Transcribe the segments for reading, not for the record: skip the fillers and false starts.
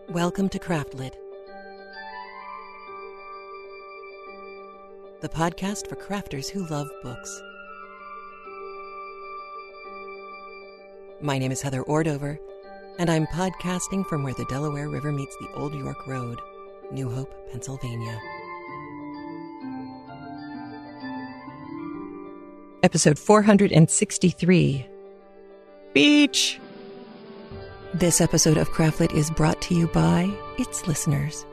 Welcome to Craftlit, the podcast for crafters who love books. My name is Heather Ordover, and I'm podcasting from where the Delaware River meets the Old York Road, New Hope, Pennsylvania. Episode 463, Beach! This episode of Craftlit is brought to you by its listeners.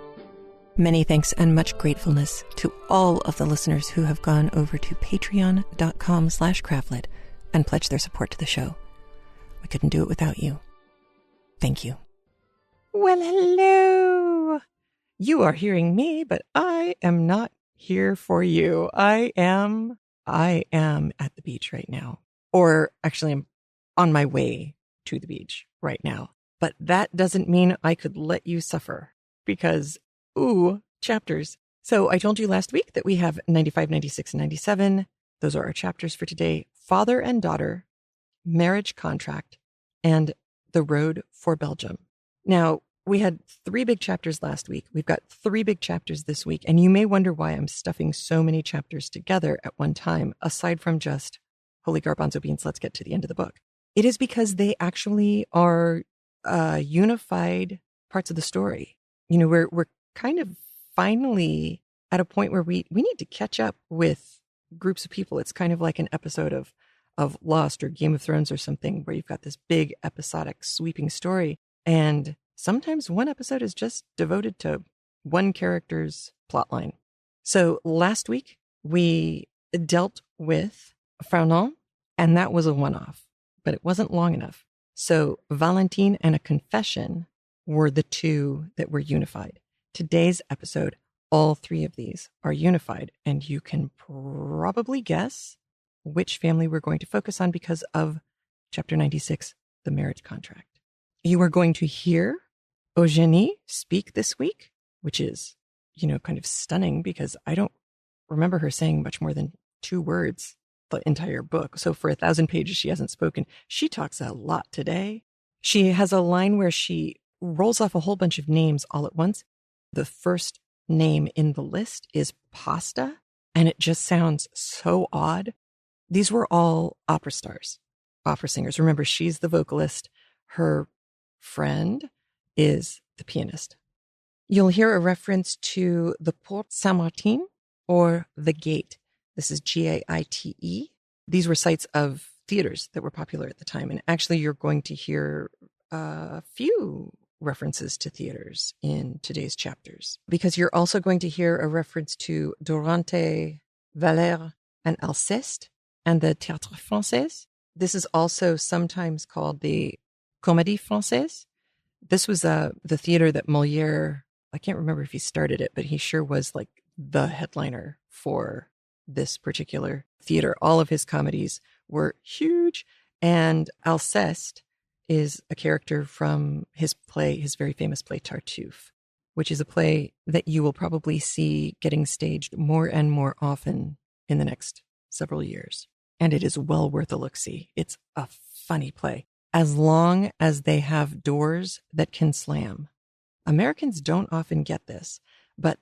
Many thanks and much gratefulness to all of the listeners who have gone over to patreon.com/craftlit and pledged their support to the show. We couldn't do it without you. Thank you. Well, hello. You are hearing me, but I am not here for you. I am at the beach right now. Or actually, I'm on my way to the beach right now. But that doesn't mean I could let you suffer because, chapters. So I told you last week that we have 95, 96, and 97. Those are our chapters for today. Father and daughter, marriage contract, and the road for Belgium. Now, we had 3 big chapters last week. We've got 3 big chapters this week. And you may wonder why I'm stuffing so many chapters together at one time, aside from just, holy garbanzo beans, let's get to the end of the book. It is because they actually are unified parts of the story. You know, we're kind of finally at a point where we need to catch up with groups of people. It's kind of like an episode of Lost or Game of Thrones or something where you've got this big episodic sweeping story. And sometimes one episode is just devoted to one character's plotline. So last week we dealt with Fernand, and that was a one-off, but it wasn't long enough. So Valentine and a confession were the 2 that were unified. Today's episode, all 3 of these are unified, and you can probably guess which family we're going to focus on because of chapter 96, the marriage contract. You are going to hear Eugénie speak this week, which is, kind of stunning because I don't remember her saying much more than 2 words the entire book. So for 1,000 pages, she hasn't spoken. She talks a lot today. She has a line where she rolls off a whole bunch of names all at once. The first name in the list is Pasta, and it just sounds so odd. These were all opera stars, opera singers. Remember, she's the vocalist. Her friend is the pianist. You'll hear a reference to the Porte Saint-Martin or the Gate. This is Gaite. These were sites of theaters that were popular at the time. And actually, you're going to hear a few references to theaters in today's chapters, because you're also going to hear a reference to Dorante, Valère, and Alceste, and the Théâtre Français. This is also sometimes called the Comédie Française. This was the theater that Molière, I can't remember if he started it, but he sure was like the headliner for this particular theater. All of his comedies were huge, and Alceste is a character from his very famous play Tartuffe, which is a play that you will probably see getting staged more and more often in the next several years. And it is well worth a look-see. It's a funny play, as long as they have doors that can slam. Americans don't often get this, but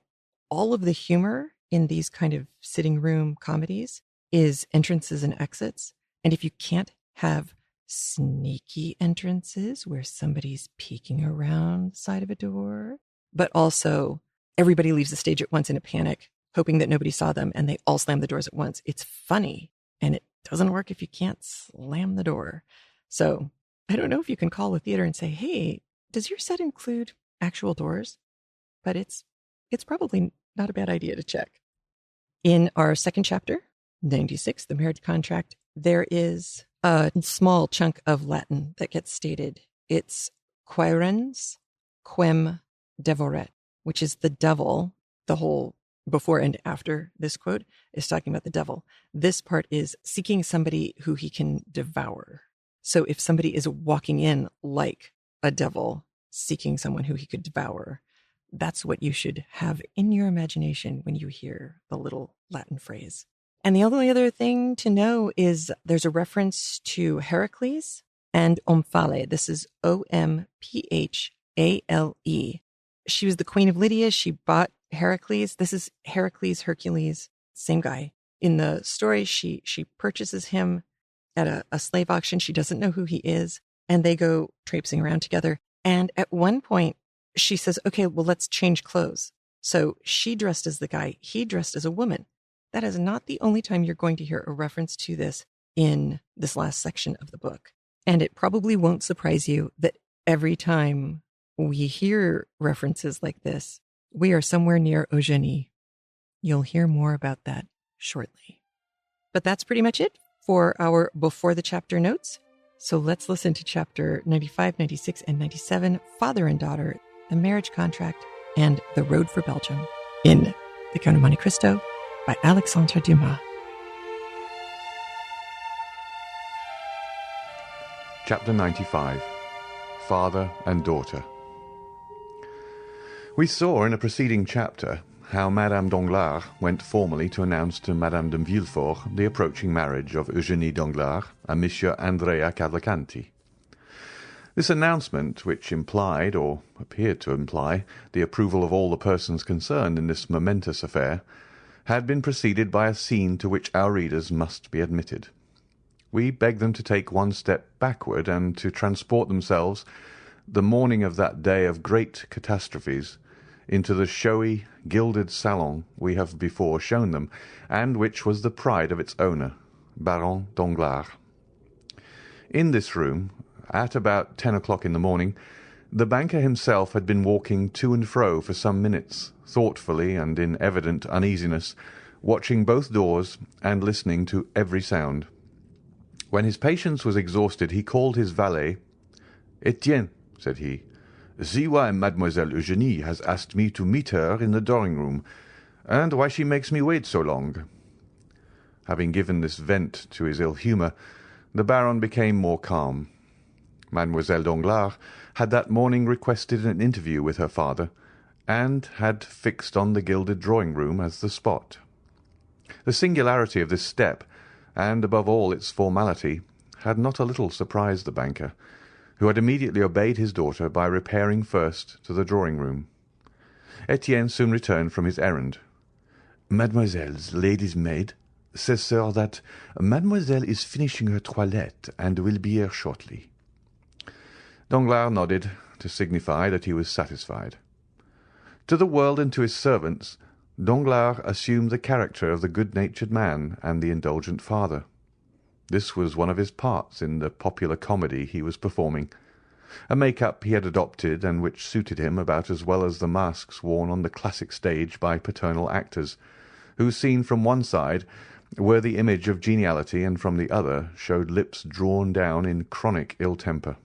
all of the humor in these kind of sitting room comedies is entrances and exits. And if you can't have sneaky entrances where somebody's peeking around the side of a door, but also everybody leaves the stage at once in a panic, hoping that nobody saw them, and they all slam the doors at once. It's funny, and it doesn't work if you can't slam the door. So I don't know if you can call a theater and say, hey, does your set include actual doors? But it's probably not a bad idea to check. In our second chapter, 96, the marriage contract, there is a small chunk of Latin that gets stated. It's quaerens quem devoret, which is the devil. The whole before and after this quote is talking about the devil. This part is seeking somebody who he can devour. So if somebody is walking in like a devil seeking someone who he could devour, that's what you should have in your imagination when you hear the little Latin phrase. And the only other thing to know is there's a reference to Heracles and Omphale. This is Omphale. She was the queen of Lydia. She bought Heracles. This is Heracles, Hercules, same guy. In the story, she purchases him at a slave auction. She doesn't know who he is, and they go traipsing around together. And at one point, she says, okay, well, let's change clothes. So she dressed as the guy, he dressed as a woman. That is not the only time you're going to hear a reference to this in this last section of the book. And it probably won't surprise you that every time we hear references like this, we are somewhere near Eugenie. You'll hear more about that shortly. But that's pretty much it for our Before the Chapter notes. So let's listen to chapter 95, 96, and 97, Father and Daughter, the Marriage Contract, and The Road for Belgium in The Count of Monte Cristo by Alexandre Dumas. Chapter 95, Father and Daughter. We saw in a preceding chapter how Madame Danglars went formally to announce to Madame de Villefort the approaching marriage of Eugenie Danglars and Monsieur Andrea Cavalcanti. This announcement, which implied, or appeared to imply, the approval of all the persons concerned in this momentous affair, had been preceded by a scene to which our readers must be admitted. We beg them to take one step backward and to transport themselves, the morning of that day of great catastrophes, into the showy, gilded salon we have before shown them, and which was the pride of its owner, Baron Danglars. In this room, at about 10 o'clock in the morning, the banker himself had been walking to and fro for some minutes, thoughtfully and in evident uneasiness, watching both doors and listening to every sound. When his patience was exhausted, he called his valet. "Etienne," said he, "see why Mademoiselle Eugenie has asked me to meet her in the drawing-room, and why she makes me wait so long." Having given this vent to his ill-humour, the Baron became more calm. Mademoiselle Danglars had that morning requested an interview with her father, and had fixed on the gilded drawing-room as the spot. The singularity of this step, and above all its formality, had not a little surprised the banker, who had immediately obeyed his daughter by repairing first to the drawing-room. Etienne soon returned from his errand. "Mademoiselle's lady's maid says, sir, that Mademoiselle is finishing her toilette and will be here shortly." Danglars nodded to signify that he was satisfied. To the world and to his servants, Danglars assumed the character of the good-natured man and the indulgent father. This was one of his parts in the popular comedy he was performing, a make-up he had adopted and which suited him about as well as the masks worn on the classic stage by paternal actors, who, seen from one side, were the image of geniality, and from the other showed lips drawn down in chronic ill-temper.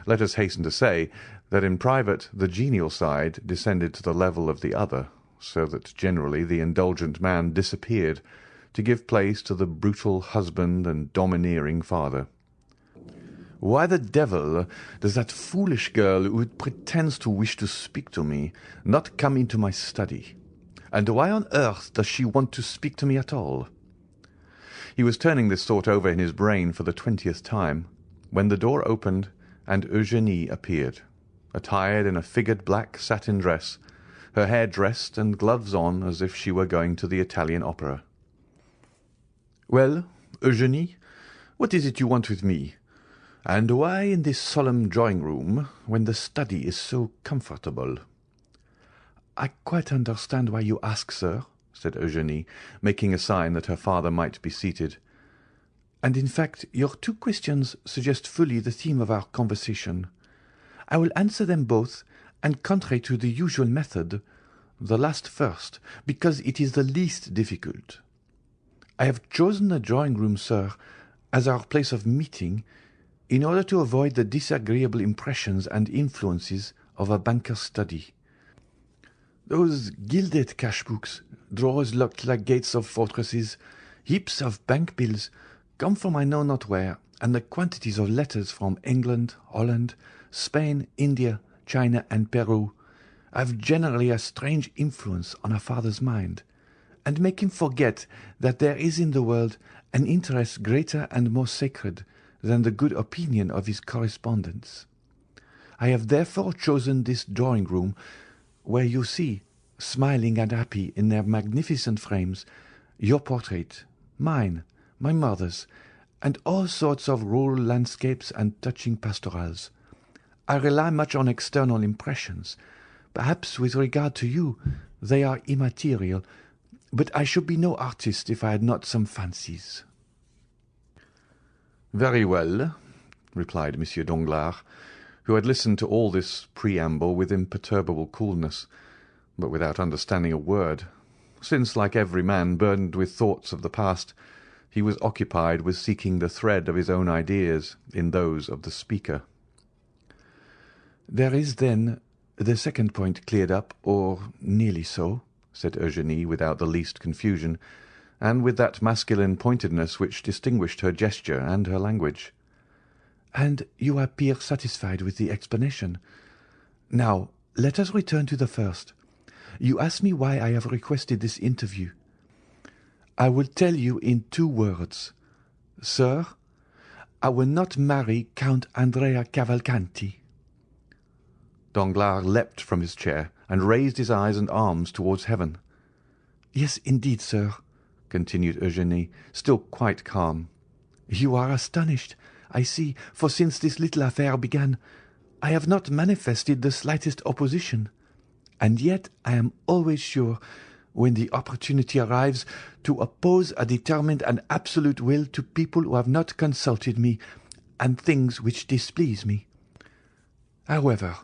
Let us hasten to say that in private the genial side descended to the level of the other, so that generally the indulgent man disappeared to give place to the brutal husband and domineering father. "Why the devil does that foolish girl who pretends to wish to speak to me not come into my study? And why on earth does she want to speak to me at all?" He was turning this thought over in his brain for the 20th time, when the door opened and Eugenie appeared, attired in a figured black satin dress, her hair dressed and gloves on as if she were going to the Italian opera. "Well, Eugenie, what is it you want with me? And why in this solemn drawing-room when the study is so comfortable?" "I quite understand why you ask, sir," said Eugenie, making a sign that her father might be seated. "And in fact your two questions suggest fully the theme of our conversation. I will answer them both, and contrary to the usual method, the last first, because it is the least difficult. I have chosen the drawing-room, sir, as our place of meeting, in order to avoid the disagreeable impressions and influences of a banker's study. Those gilded cash-books, drawers locked like gates of fortresses, heaps of bank bills, come from I know not where, and the quantities of letters from England, Holland, Spain, India, China, and Peru have generally a strange influence on a father's mind, and make him forget that there is in the world an interest greater and more sacred than the good opinion of his correspondents. I have therefore chosen this drawing-room, where you see, smiling and happy in their magnificent frames, your portrait, mine, my mother's, and all sorts of rural landscapes and touching pastorals. I rely much on external impressions. Perhaps with regard to you, they are immaterial, but I should be no artist if I had not some fancies." "Very well," replied Monsieur Danglars, who had listened to all this preamble with imperturbable coolness, but without understanding a word, since, like every man burdened with thoughts of the past, he was occupied with seeking the thread of his own ideas in those of the speaker. "There is, then, the second point cleared up, or nearly so," said Eugénie, without the least confusion, and with that masculine pointedness which distinguished her gesture and her language. "And you appear satisfied with the explanation. Now, let us return to the first. You ask me why I have requested this interview. I will tell you in 2 words. Sir, I will not marry Count Andrea Cavalcanti." Danglars leapt from his chair and raised his eyes and arms towards heaven. "Yes, indeed, sir," continued Eugénie, still quite calm. "You are astonished, I see, for since this little affair began, I have not manifested the slightest opposition. And yet I am always sure, when the opportunity arrives, to oppose a determined and absolute will to people who have not consulted me, and things which displease me. However,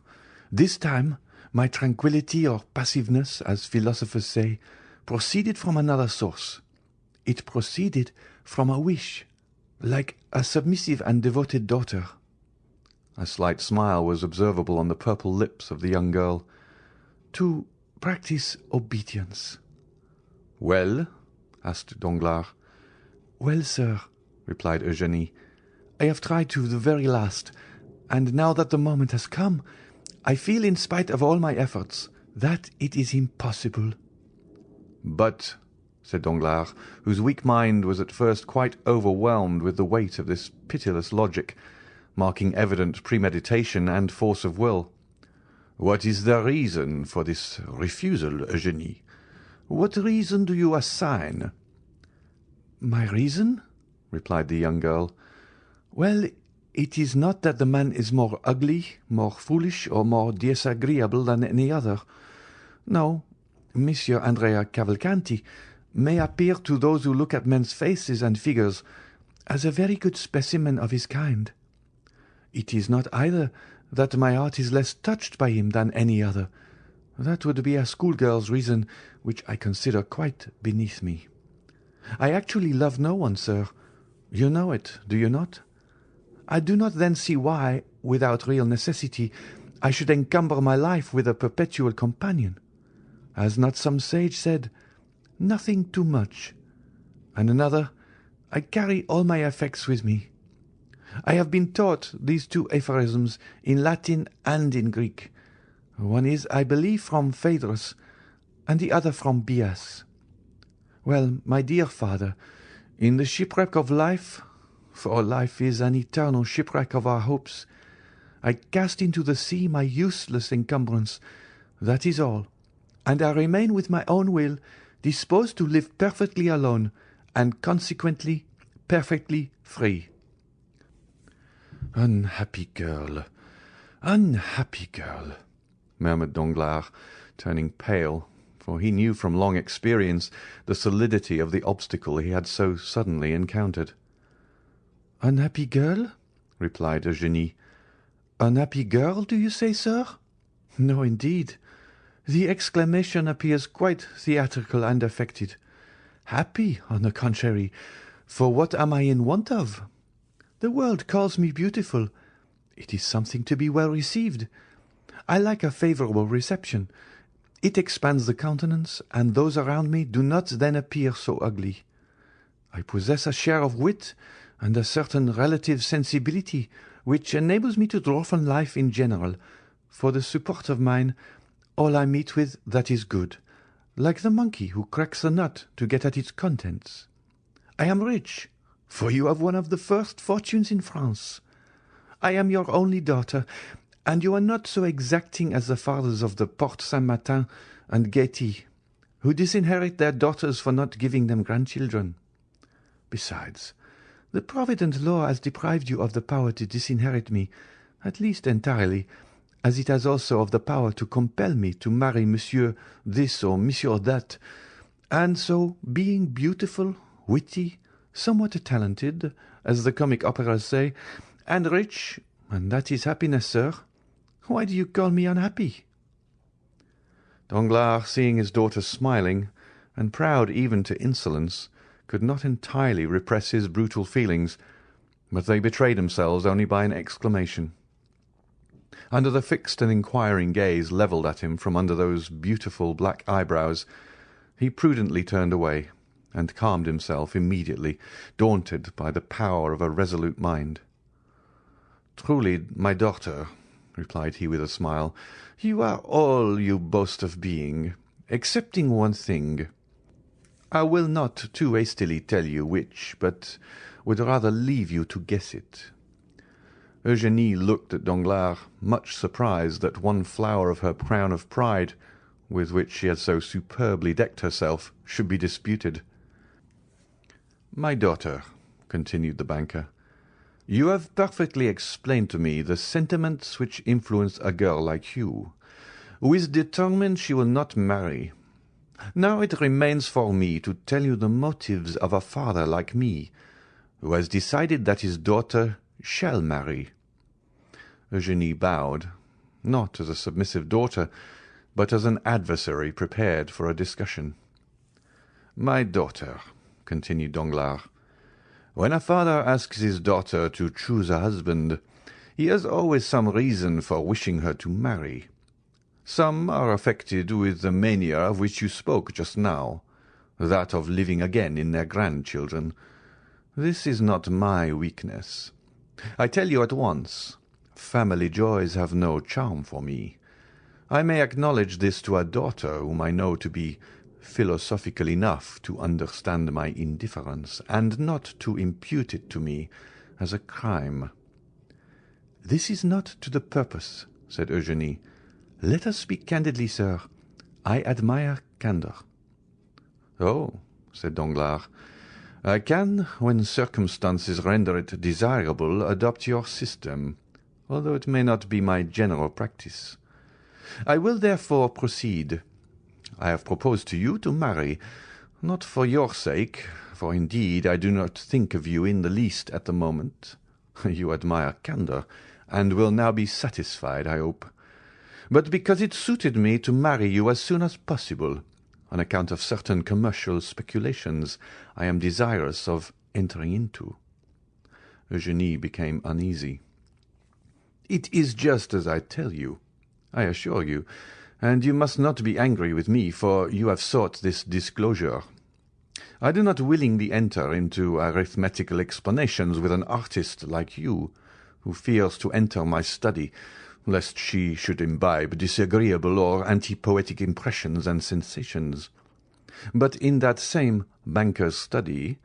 this time my tranquillity or passiveness, as philosophers say, proceeded from another source. It proceeded from a wish, like a submissive and devoted daughter." A slight smile was observable on the purple lips of the young girl. "To practice obedience." "Well?" asked Danglars. "Well, sir," replied Eugénie, "I have tried to the very last, and now that the moment has come, I feel, in spite of all my efforts, that it is impossible." "But," said Danglars, whose weak mind was at first quite overwhelmed with the weight of this pitiless logic, marking evident premeditation and force of will, "what is the reason for this refusal, Eugénie? What reason do you assign?" "My reason?" replied the young girl. "Well, it is not that the man is more ugly, more foolish, or more disagreeable than any other. No, Monsieur Andrea Cavalcanti may appear to those who look at men's faces and figures as a very good specimen of his kind. It is not either that my heart is less touched by him than any other. That would be a schoolgirl's reason, which I consider quite beneath me. I actually love no one, sir. You know it, do you not? I do not then see why, without real necessity, I should encumber my life with a perpetual companion. Has not some sage said, 'Nothing too much'? And another, 'I carry all my effects with me.' I have been taught these 2 aphorisms in Latin and in Greek. One is, I believe, from Phaedrus, and the other from Bias. Well, my dear father, in the shipwreck of life, for life is an eternal shipwreck of our hopes, I cast into the sea my useless encumbrance, that is all, and I remain with my own will disposed to live perfectly alone, and consequently perfectly free." "Unhappy girl, unhappy girl," murmured Danglars, turning pale, for he knew from long experience the solidity of the obstacle he had so suddenly encountered. "Unhappy girl?" replied Eugénie. "Unhappy girl, do you say, sir? No, indeed. The exclamation appears quite theatrical and affected. Happy, on the contrary, for what am I in want of? The world calls me beautiful. It is something to be well received. I like a favourable reception. It expands the countenance, and those around me do not then appear so ugly. I possess a share of wit and a certain relative sensibility which enables me to draw from life in general, for the support of mine, all I meet with that is good, like the monkey who cracks the nut to get at its contents. I am rich, for you have one of the first fortunes in France. I am your only daughter, and you are not so exacting as the fathers of the Porte Saint-Martin and Gaiety, who disinherit their daughters for not giving them grandchildren. Besides, the provident law has deprived you of the power to disinherit me, at least entirely, as it has also of the power to compel me to marry Monsieur this or Monsieur that, and so, being beautiful, witty, somewhat talented, as the comic operas say, and rich, and that is happiness, sir, why do you call me unhappy?" Danglars, seeing his daughter smiling, and proud even to insolence, could not entirely repress his brutal feelings, but they betrayed themselves only by an exclamation. Under the fixed and inquiring gaze levelled at him from under those beautiful black eyebrows, he prudently turned away, and calmed himself immediately, daunted by the power of a resolute mind. "Truly, my daughter," replied he with a smile, "you are all you boast of being, excepting one thing. I will not too hastily tell you which, but would rather leave you to guess it." Eugénie looked at Danglars, much surprised that one flower of her crown of pride, with which she had so superbly decked herself, should be disputed. "My daughter," continued the banker, "you have perfectly explained to me the sentiments which influence a girl like you, who is determined she will not marry. Now it remains for me to tell you the motives of a father like me, who has decided that his daughter shall marry." Eugénie bowed, not as a submissive daughter, but as an adversary prepared for a discussion. "My daughter," continued Danglars, "when a father asks his daughter to choose a husband, he has always some reason for wishing her to marry. Some are affected with the mania of which you spoke just now, that of living again in their grandchildren. This is not my weakness. I tell you at once, family joys have no charm for me. I may acknowledge this to a daughter whom I know to be philosophical enough to understand my indifference, and not to impute it to me as a crime." "This is not to the purpose," said Eugénie. "Let us speak candidly, sir. I admire candour." "Oh," said Danglars, "I can, when circumstances render it desirable, adopt your system, although it may not be my general practice. I will therefore proceed. I have proposed to you to marry, not for your sake, for indeed I do not think of you in the least at the moment. You admire candour, and will now be satisfied, I hope, but because it suited me to marry you as soon as possible, on account of certain commercial speculations I am desirous of entering into." Eugénie became uneasy. "It is just as I tell you, I assure you, and you must not be angry with me, for you have sought this disclosure. I do not willingly enter into arithmetical explanations with an artist like you, who fears to enter my study, lest she should imbibe disagreeable or anti-poetic impressions and sensations. But in that same banker's study,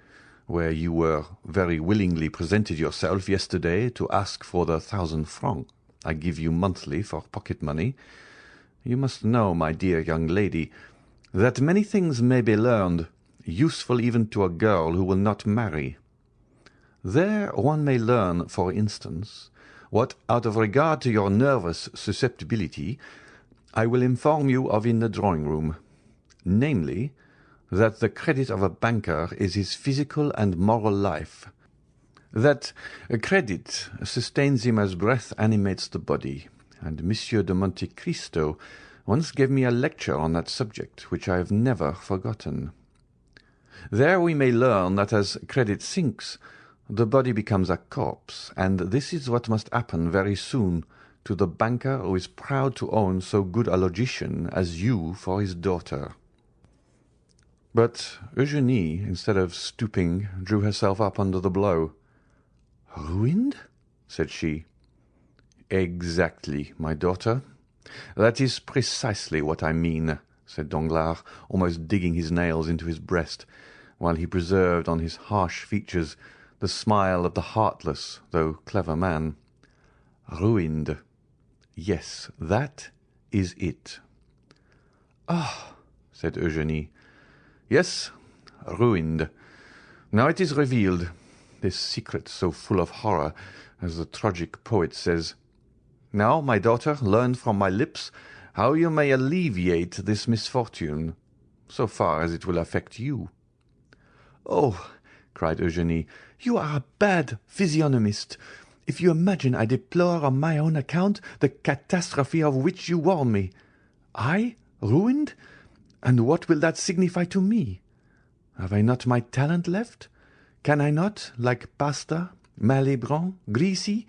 where you were very willingly presented yourself yesterday to ask for the 1,000 francs I give you monthly for pocket-money, you must know, my dear young lady, that many things may be learned, useful even to a girl who will not marry. There one may learn, for instance, what, out of regard to your nervous susceptibility, I will inform you of in the drawing-room, namely, that the credit of a banker is his physical and moral life, that credit sustains him as breath animates the body, and Monsieur de Monte Cristo once gave me a lecture on that subject, which I have never forgotten. There we may learn that as credit sinks, the body becomes a corpse, and this is what must happen very soon to the banker who is proud to own so good a logician as you for his daughter." But Eugénie, instead of stooping, drew herself up under the blow. "Ruined?" said she. "Exactly, my daughter. That is precisely what I mean," said Danglars, almost digging his nails into his breast, while he preserved on his harsh features the smile of the heartless though clever man. Ruined. Yes, that is it. Ah, said Eugenie. Yes, ruined. Now it is revealed, this secret so full of horror, as the tragic poet says. Now, my daughter, learn from my lips how you may alleviate this misfortune, so far as it will affect you. Oh, cried Eugenie, you are a bad physiognomist, if you imagine I deplore on my own account the catastrophe of which you warn me. I ruined? And what will that signify to me? Have I not my talent left? Can I not, like Pasta, Malibran, Grisi,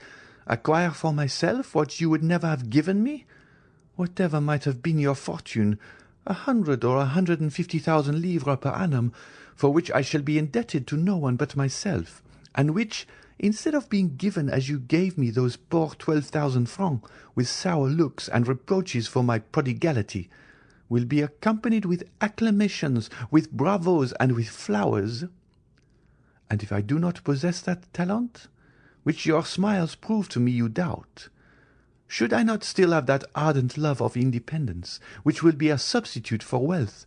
acquire for myself what you would never have given me? Whatever might have been your fortune, 100 or 150,000 livres per annum, for which I shall be indebted to no one but myself, and which, instead of being given as you gave me those poor 12,000 francs, with sour looks and reproaches for my prodigality, will be accompanied with acclamations, with bravos, and with flowers. And if I do not possess that talent, which your smiles prove to me you doubt, should I not still have that ardent love of independence, which will be a substitute for wealth,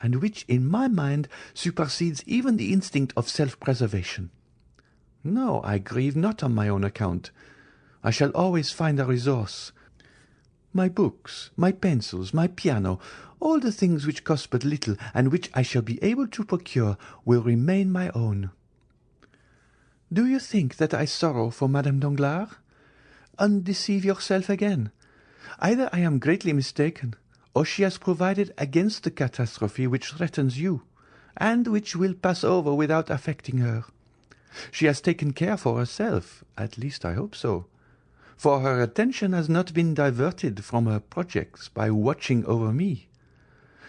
and which, in my mind, supersedes even the instinct of self-preservation? No, I grieve not on my own account. I shall always find a resource. My books, my pencils, my piano, all the things which cost but little, and which I shall be able to procure, will remain my own. Do you think that I sorrow for Madame Danglars? Undeceive yourself again. Either I am greatly mistaken, or she has provided against the catastrophe which threatens you, and which will pass over without affecting her. She has taken care for herself, at least I hope so, for her attention has not been diverted from her projects by watching over me.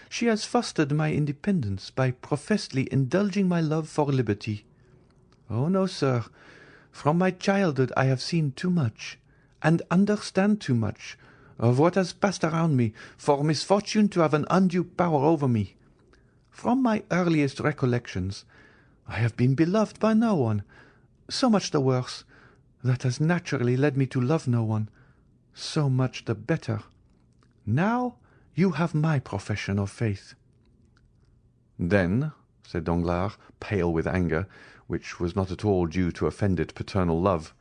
She has fostered my independence by professedly indulging my love for liberty. Oh no, sir, from my childhood I have seen too much, and understand too much, of what has passed around me, for misfortune to have an undue power over me. From my earliest recollections, I have been beloved by no one. So much the worse. That has naturally led me to love no one. So much the better. Now you have my profession of faith. Then, said Danglars, pale with anger, which was not at all due to offended paternal love,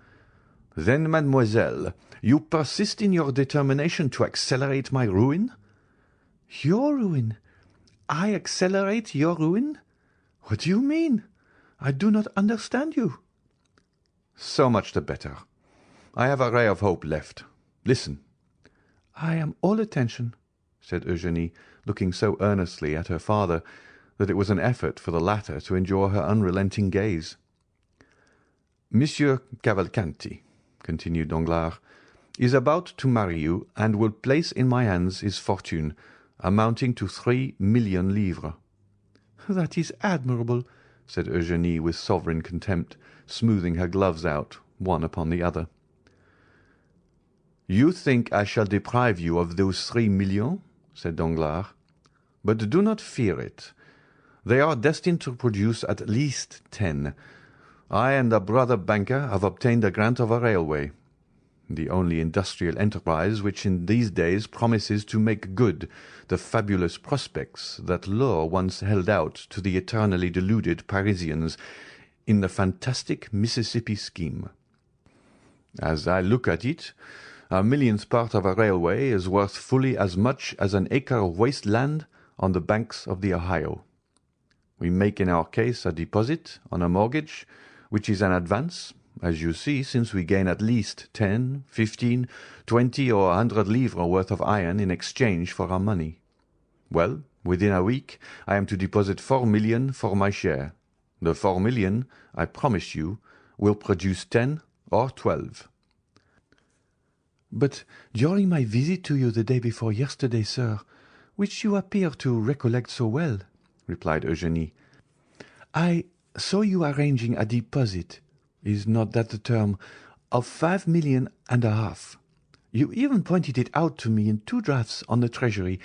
then, mademoiselle, you persist in your determination to accelerate my ruin? Your ruin? I accelerate your ruin? What do you mean? I do not understand you. So much the better. I have a ray of hope left. Listen. I am all attention, said Eugenie, looking so earnestly at her father that it was an effort for the latter to endure her unrelenting gaze. Monsieur Cavalcanti, continued Danglars, is about to marry you, and will place in my hands his fortune, amounting to 3 million livres. That is admirable, said Eugenie with sovereign contempt, smoothing her gloves out, one upon the other. You think I shall deprive you of those 3 millions, said Danglars, but do not fear it. They are destined to produce at least 10. I and a brother banker have obtained a grant of a railway, the only industrial enterprise which in these days promises to make good the fabulous prospects that lure once held out to the eternally deluded Parisians in the fantastic Mississippi scheme. As I look at it, a millionth part of a railway is worth fully as much as an acre of waste land on the banks of the Ohio. We make in our case a deposit on a mortgage, which is an advance, as you see, since we gain at least 10, 15, 20 or 100 livres worth of iron in exchange for our money. Well, within a week I am to deposit 4 million for my share. The 4 million, I promise you, will produce 10 or 12. But during my visit to you the day before yesterday, sir, which you appear to recollect so well, replied Eugenie, I saw you arranging a deposit, is not that the term, of 5 million and a half. You even pointed it out to me in 2 drafts on the Treasury,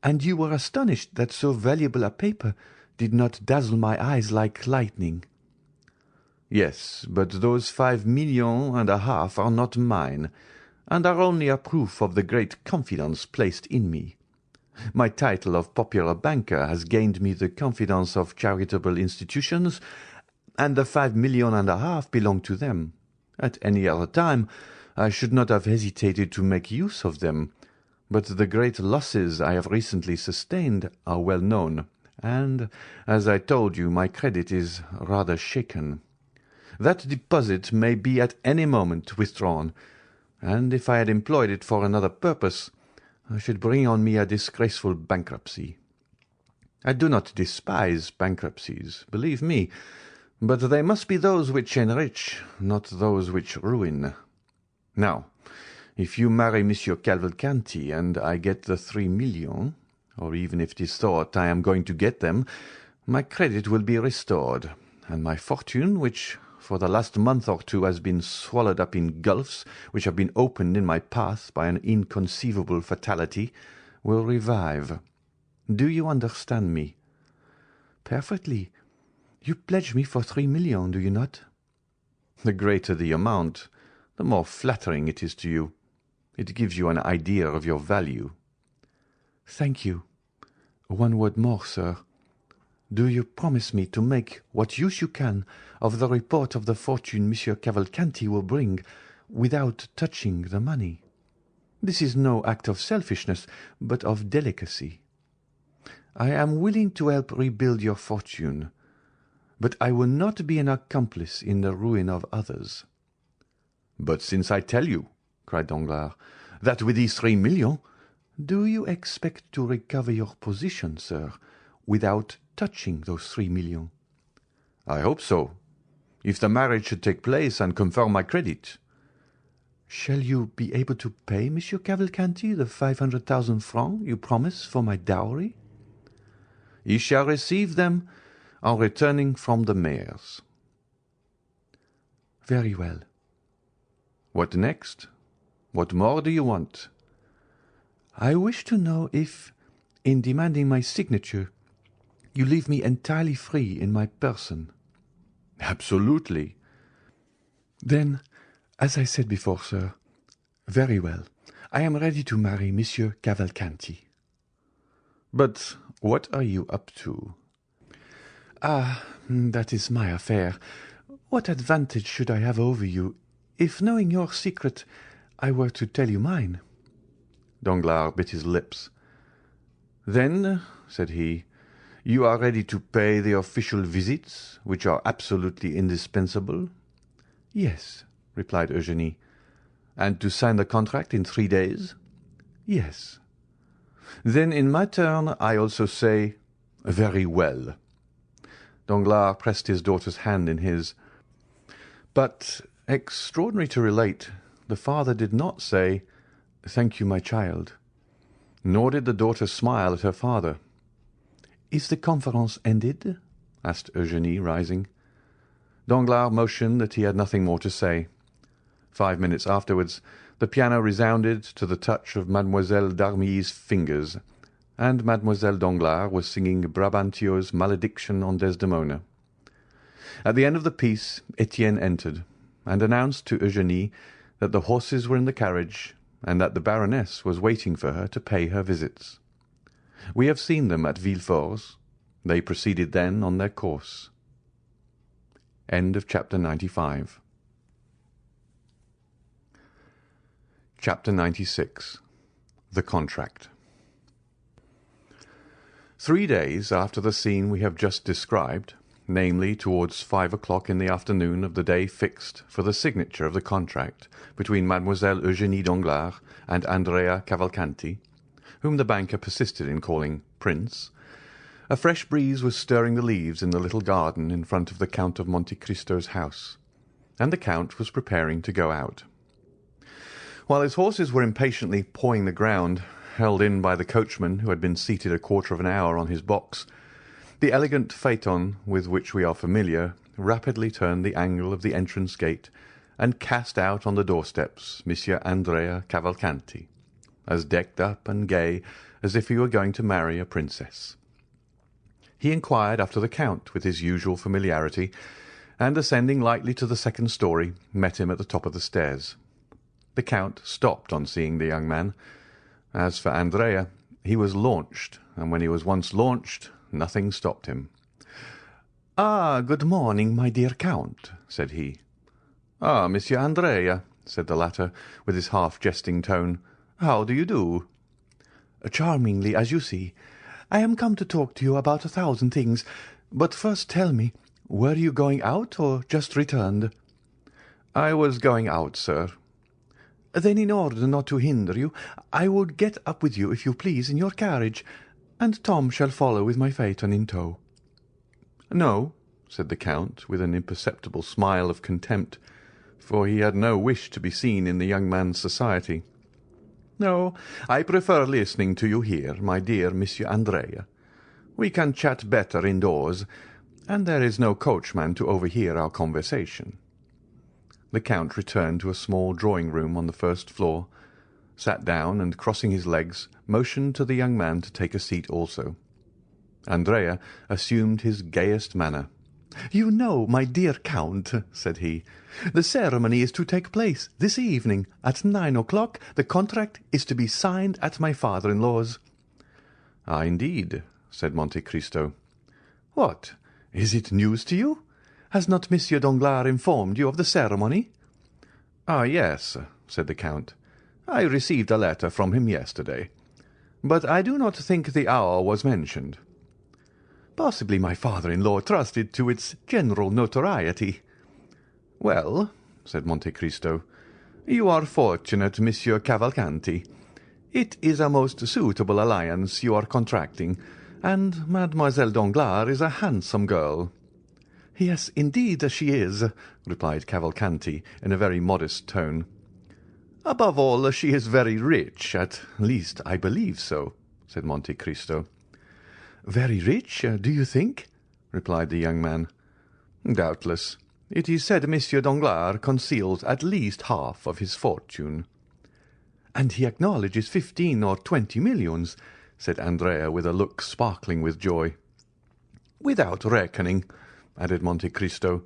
and you were astonished that so valuable a paper did not dazzle my eyes like lightning. Yes, but those 5.5 millions are not mine, and are only a proof of the great confidence placed in me. My title of popular banker has gained me the confidence of charitable institutions, and the 5.5 millions belong to them. At any other time, I should not have hesitated to make use of them, but the great losses I have recently sustained are well known, and, as I told you, my credit is rather shaken. That deposit may be at any moment withdrawn, and if I had employed it for another purpose, I should bring on me a disgraceful bankruptcy. I do not despise bankruptcies, believe me, but they must be those which enrich, not those which ruin. Now, if you marry Monsieur Cavalcanti and I get the 3 millions, or even if it is thought I am going to get them, my credit will be restored, and my fortune, which for the last month or two has been swallowed up in gulfs which have been opened in my path by an inconceivable fatality, will revive. Do you understand me? Perfectly. You pledge me for 3 millions, do you not? The greater the amount, the more flattering it is to you. It gives you an idea of your value. Thank you. One word more, sir. Do you promise me to make what use you can of the report of the fortune Monsieur Cavalcanti will bring, without touching the money? This is no act of selfishness, but of delicacy. I am willing to help rebuild your fortune, but I will not be an accomplice in the ruin of others. But since I tell you, cried Danglars, that with these 3 millions, do you expect to recover your position, sir, without touching those 3 millions? I hope so, if the marriage should take place and confirm my credit. Shall you be able to pay Monsieur Cavalcanti the 500,000 francs you promise for my dowry? He shall receive them on returning from the mayor's. Very well. What next? What more do you want? I wish to know if, in demanding my signature, you leave me entirely free in my person. Absolutely. Then, as I said before, sir, very well. I am ready to marry Monsieur Cavalcanti. But what are you up to? Ah, that is my affair. What advantage should I have over you, if, knowing your secret, I were to tell you mine? Danglars bit his lips. Then, said he, you are ready to pay the official visits, which are absolutely indispensable? Yes, replied Eugénie. And to sign the contract in 3 days? Yes. Then in my turn I also say, very well. Danglars pressed his daughter's hand in his. But, extraordinary to relate, the father did not say, thank you, my child. Nor did the daughter smile at her father. Is the conference ended? asked Eugénie, rising. Danglars motioned that he had nothing more to say. 5 minutes afterwards, the piano resounded to the touch of Mademoiselle d'Armilly's fingers, and Mademoiselle Danglars was singing Brabantio's Malediction on Desdemona. At the end of the piece, Etienne entered, and announced to Eugénie that the horses were in the carriage, and that the Baroness was waiting for her to pay her visits. We have seen them at Villefort. They proceeded then on their course. End of chapter 95. Chapter 96. The Contract. 3 days after the scene we have just described, namely towards 5 o'clock in the afternoon of the day fixed for the signature of the contract between Mademoiselle Eugénie Danglars and Andrea Cavalcanti, whom the banker persisted in calling Prince, a fresh breeze was stirring the leaves in the little garden in front of the Count of Monte Cristo's house, and the Count was preparing to go out. While his horses were impatiently pawing the ground, held in by the coachman who had been seated a quarter of an hour on his box, the elegant phaeton with which we are familiar rapidly turned the angle of the entrance gate and cast out on the doorsteps Monsieur Andrea Cavalcanti, as decked up and gay as if he were going to marry a princess. He inquired after the Count with his usual familiarity, and ascending lightly to the second story, met him at the top of the stairs. The Count stopped on seeing the young man. As for Andrea, he was launched, and when he was once launched, nothing stopped him. "Ah, good morning, my dear Count," said he. "Ah, Monsieur Andrea," said the latter, with his half-jesting tone. "How do you do?" "Charmingly, as you see. I am come to talk to you about 1,000 things. But first tell me, were you going out or just returned?" "I was going out, sir." "Then in order not to hinder you, I would get up with you, if you please, in your carriage, and Tom shall follow with my phaeton in tow." "No," said the Count, with an imperceptible smile of contempt, for he had no wish to be seen in the young man's society. "No, I prefer listening to you here, my dear Monsieur Andrea. We can chat better indoors, and there is no coachman to overhear our conversation." The Count returned to a small drawing-room on the first floor, sat down, and crossing his legs, motioned to the young man to take a seat also. Andrea assumed his gayest manner. "You know, my dear Count," said he, "the ceremony is to take place this evening. At 9 o'clock the contract is to be signed at my father-in-law's." "Ah, indeed," said Monte Cristo. "What, is it news to you? Has not Monsieur Danglars informed you of the ceremony?" "Ah, yes," said the Count. "I received a letter from him yesterday, but I do not think the hour was mentioned." "Possibly my father-in-law trusted to its general notoriety." "Well," said Monte Cristo, "you are fortunate, Monsieur Cavalcanti. It is a most suitable alliance you are contracting, and Mademoiselle Danglars is a handsome girl." "Yes, indeed she is," replied Cavalcanti in a very modest tone. "Above all, she is very rich, at least I believe so," said Monte Cristo. "Very rich, do you think?" replied the young man. "Doubtless. It is said Monsieur Danglars conceals at least half of his fortune." "And he acknowledges 15 or 20 millions," said Andrea with a look sparkling with joy. "Without reckoning," added Monte Cristo,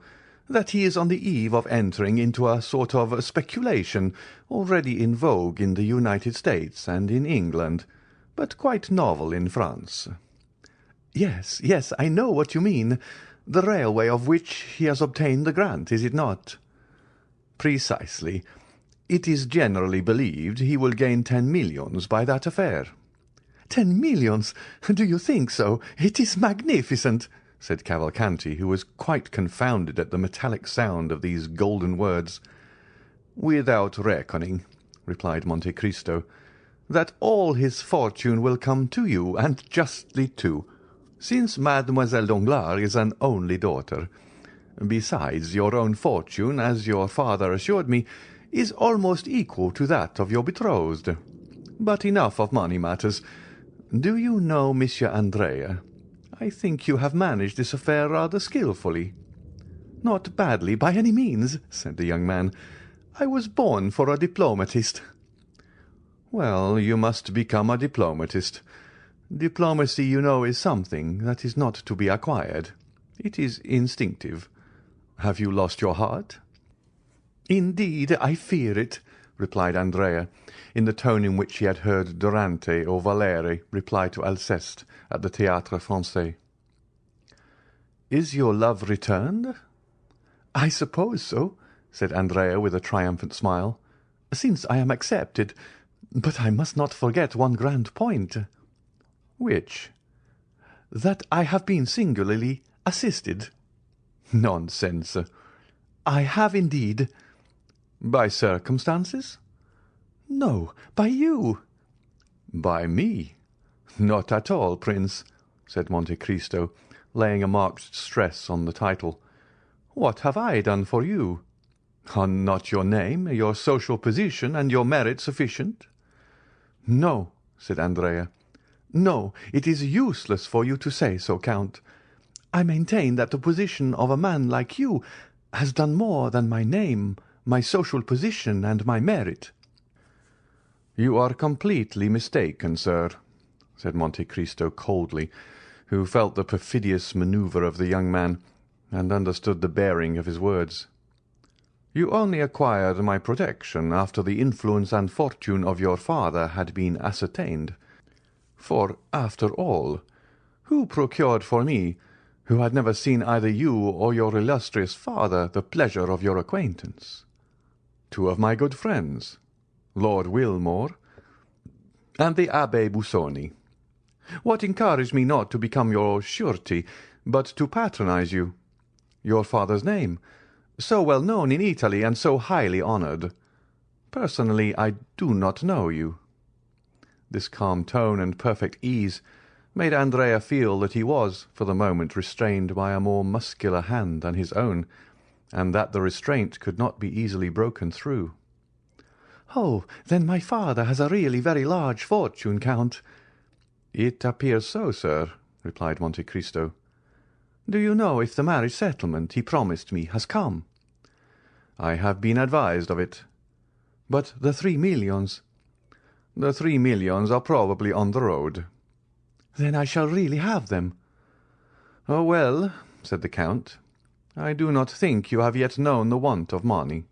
"that he is on the eve of entering into a sort of speculation already in vogue in the United States and in England, but quite novel in France." "Yes, yes, I know what you mean. The railway of which he has obtained the grant, is it not?" "Precisely. It is generally believed he will gain 10 millions by that affair." 10 millions? Do you think so? It is magnificent," said Cavalcanti, who was quite confounded at the metallic sound of these golden words. "Without reckoning," replied Monte Cristo, "that all his fortune will come to you, and justly too, since Mademoiselle Danglars is an only daughter. Besides, your own fortune, as your father assured me, is almost equal to that of your betrothed. But enough of money matters. Do you know, Monsieur Andrea, I think you have managed this affair rather skilfully." "Not badly, by any means," said the young man. "I was born for a diplomatist." "Well, you must become a diplomatist. Diplomacy, you know, is something that is not to be acquired. It is instinctive. Have you lost your heart?" "Indeed, I fear it," replied Andrea, in the tone in which he had heard Durante or Valere reply to Alceste at the Théâtre Français. "Is your love returned?" "I suppose so," said Andrea with a triumphant smile, "since I am accepted. But I must not forget one grand point." "Which?" "That I have been singularly assisted." "Nonsense." "I have indeed." "By circumstances?" "No, by you." "By me? Not at all, Prince," said Monte Cristo, laying a marked stress on the title. "What have I done for you? Are not your name, your social position, and your merit sufficient?" "No," said Andrea. "No, it is useless for you to say so, Count. I maintain that the position of a man like you has done more than my name, my social position, and my merit." "You are completely mistaken, sir," said Monte Cristo coldly, who felt the perfidious manoeuvre of the young man, and understood the bearing of his words. "You only acquired my protection after the influence and fortune of your father had been ascertained. For, after all, who procured for me, who had never seen either you or your illustrious father, the pleasure of your acquaintance? Two of my good friends, Lord Wilmore and the Abbé Busoni. What encouraged me not to become your surety, but to patronize you? Your father's name, so well known in Italy and so highly honoured. Personally, I do not know you." This calm tone and perfect ease made Andrea feel that he was, for the moment, restrained by a more muscular hand than his own, and that the restraint could not be easily broken through. "Oh, then my father has a really very large fortune, Count." "It appears so, sir," replied Monte Cristo. "Do you know if the marriage settlement he promised me has come?" "I have been advised of it." "But the 3 millions?" "The 3 millions are probably on the road." "Then I shall really have them." "Oh, well," said the Count, "I do not think you have yet known the want of money."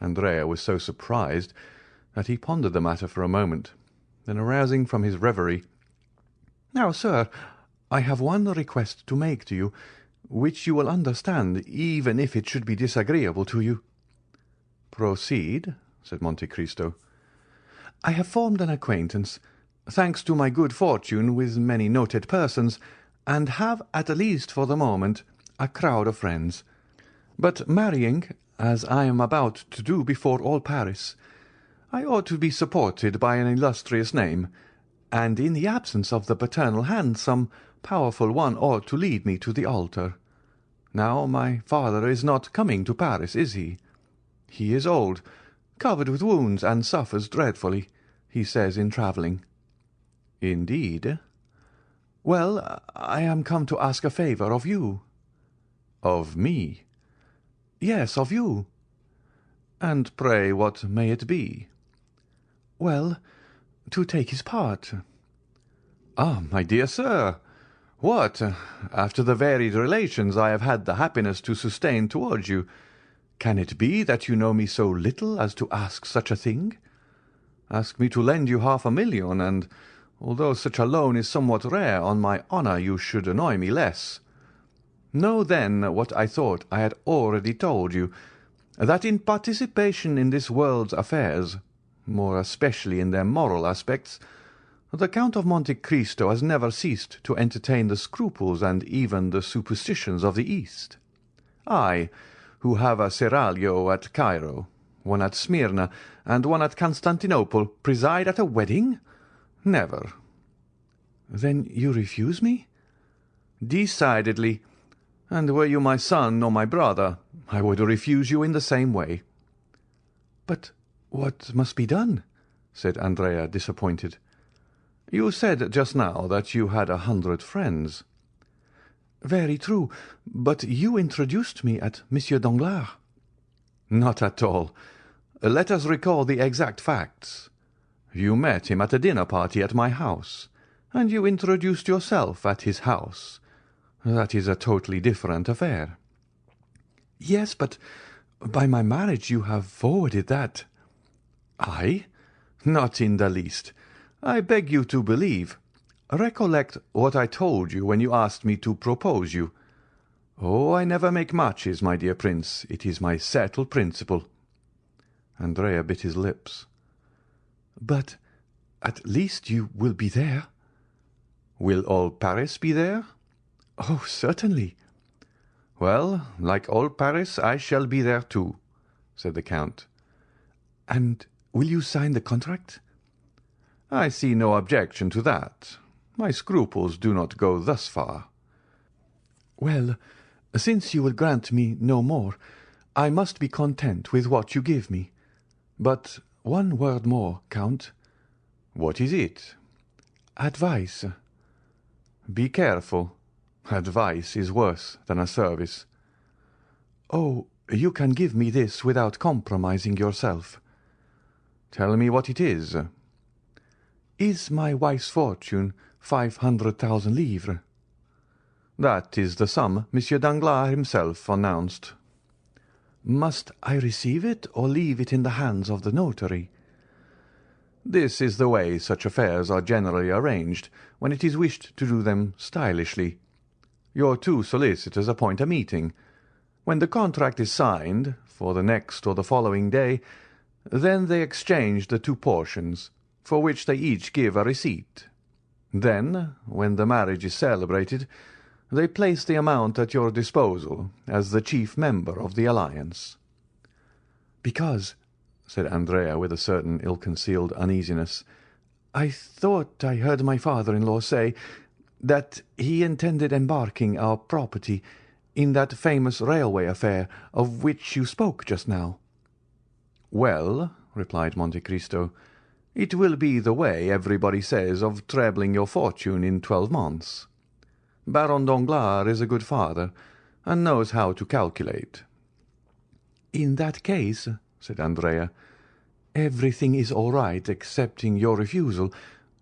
Andrea was so surprised that he pondered the matter for a moment. Then, arousing from his reverie, "Now, sir, I have one request to make to you, which you will understand, even if it should be disagreeable to you." "Proceed," said Monte Cristo. "I have formed an acquaintance, thanks to my good fortune, with many noted persons, and have, at least for the moment, a crowd of friends. But marrying, as I am about to do before all Paris, I ought to be supported by an illustrious name, and in the absence of the paternal hand some powerful one ought to lead me to the altar. Now, my father is not coming to Paris, is he? He is old, covered with wounds, and suffers dreadfully, he says, in travelling." "Indeed?" "Well, I am come to ask a favour of you." "Of me?" "Yes, of you." "And pray what may it be?" "Well, to take his part." "Ah, my dear sir! What, after the varied relations I have had the happiness to sustain towards you, can it be that you know me so little as to ask such a thing? Ask me to lend you 500,000, and, although such a loan is somewhat rare, on my honour you should annoy me less. Know, then, what I thought I had already told you, that in participation in this world's affairs, more especially in their moral aspects, the Count of Monte Cristo has never ceased to entertain the scruples and even the superstitions of the East. I, who have a seraglio at Cairo, one at Smyrna, and one at Constantinople, preside at a wedding? Never." "Then you refuse me?" "Decidedly. And were you my son or my brother, I would refuse you in the same way." "But what must be done?" said Andrea, disappointed. "You said just now that you had 100 friends." "Very true, but you introduced me at Monsieur Danglars." "Not at all. Let us recall the exact facts. You met him at a dinner party at my house, and you introduced yourself at his house. That is a totally different affair." "Yes, but by my marriage you have forwarded that." "I? Not in the least. I beg you to believe. Recollect what I told you when you asked me to propose you. Oh, I never make matches, my dear Prince. It is my settled principle." Andrea bit his lips. "But at least you will be there?" "Will all Paris be there?" "Oh, certainly." "Well, like all Paris, I shall be there too," said the Count. "And will you sign the contract?" "I see no objection to that. My scruples do not go thus far." "Well, since you will grant me no more, I must be content with what you give me. But one word more, Count." "What is it?" "Advice." "Be careful. Advice is worse than a service." "Oh, you can give me this without compromising yourself." "Tell me what it is." "Is my wife's fortune 500,000 livres?" That is the sum Monsieur Danglars himself announced." "Must I receive it, or leave it in the hands of the notary?" "This is the way such affairs are generally arranged when it is wished to do them stylishly. Your two solicitors appoint a meeting. When the contract is signed, for the next or the following day, then they exchange the two portions, for which they each give a receipt. Then, when the marriage is celebrated, they place the amount at your disposal as the chief member of the alliance." "Because," said Andrea with a certain ill-concealed uneasiness, "I thought I heard my father-in-law say that he intended embarking our property in that famous railway affair of which you spoke just now." "Well," replied Monte Cristo, "it will be the way everybody says of trebling your fortune in 12 months. Baron Danglars is a good father, and knows how to calculate." "In that case," said Andrea, "everything is all right excepting your refusal,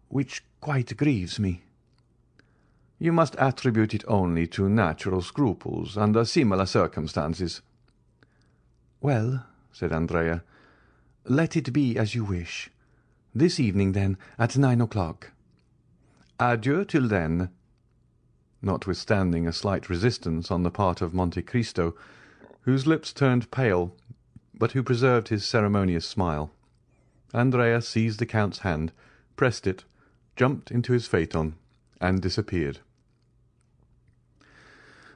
which quite grieves me." "You must attribute it only to natural scruples under similar circumstances." "Well," said Andrea, "let it be as you wish. This evening, then, at 9 o'clock." "Adieu till then." Notwithstanding a slight resistance on the part of Monte Cristo, whose lips turned pale, but who preserved his ceremonious smile, Andrea seized the Count's hand, pressed it, jumped into his phaeton, and disappeared.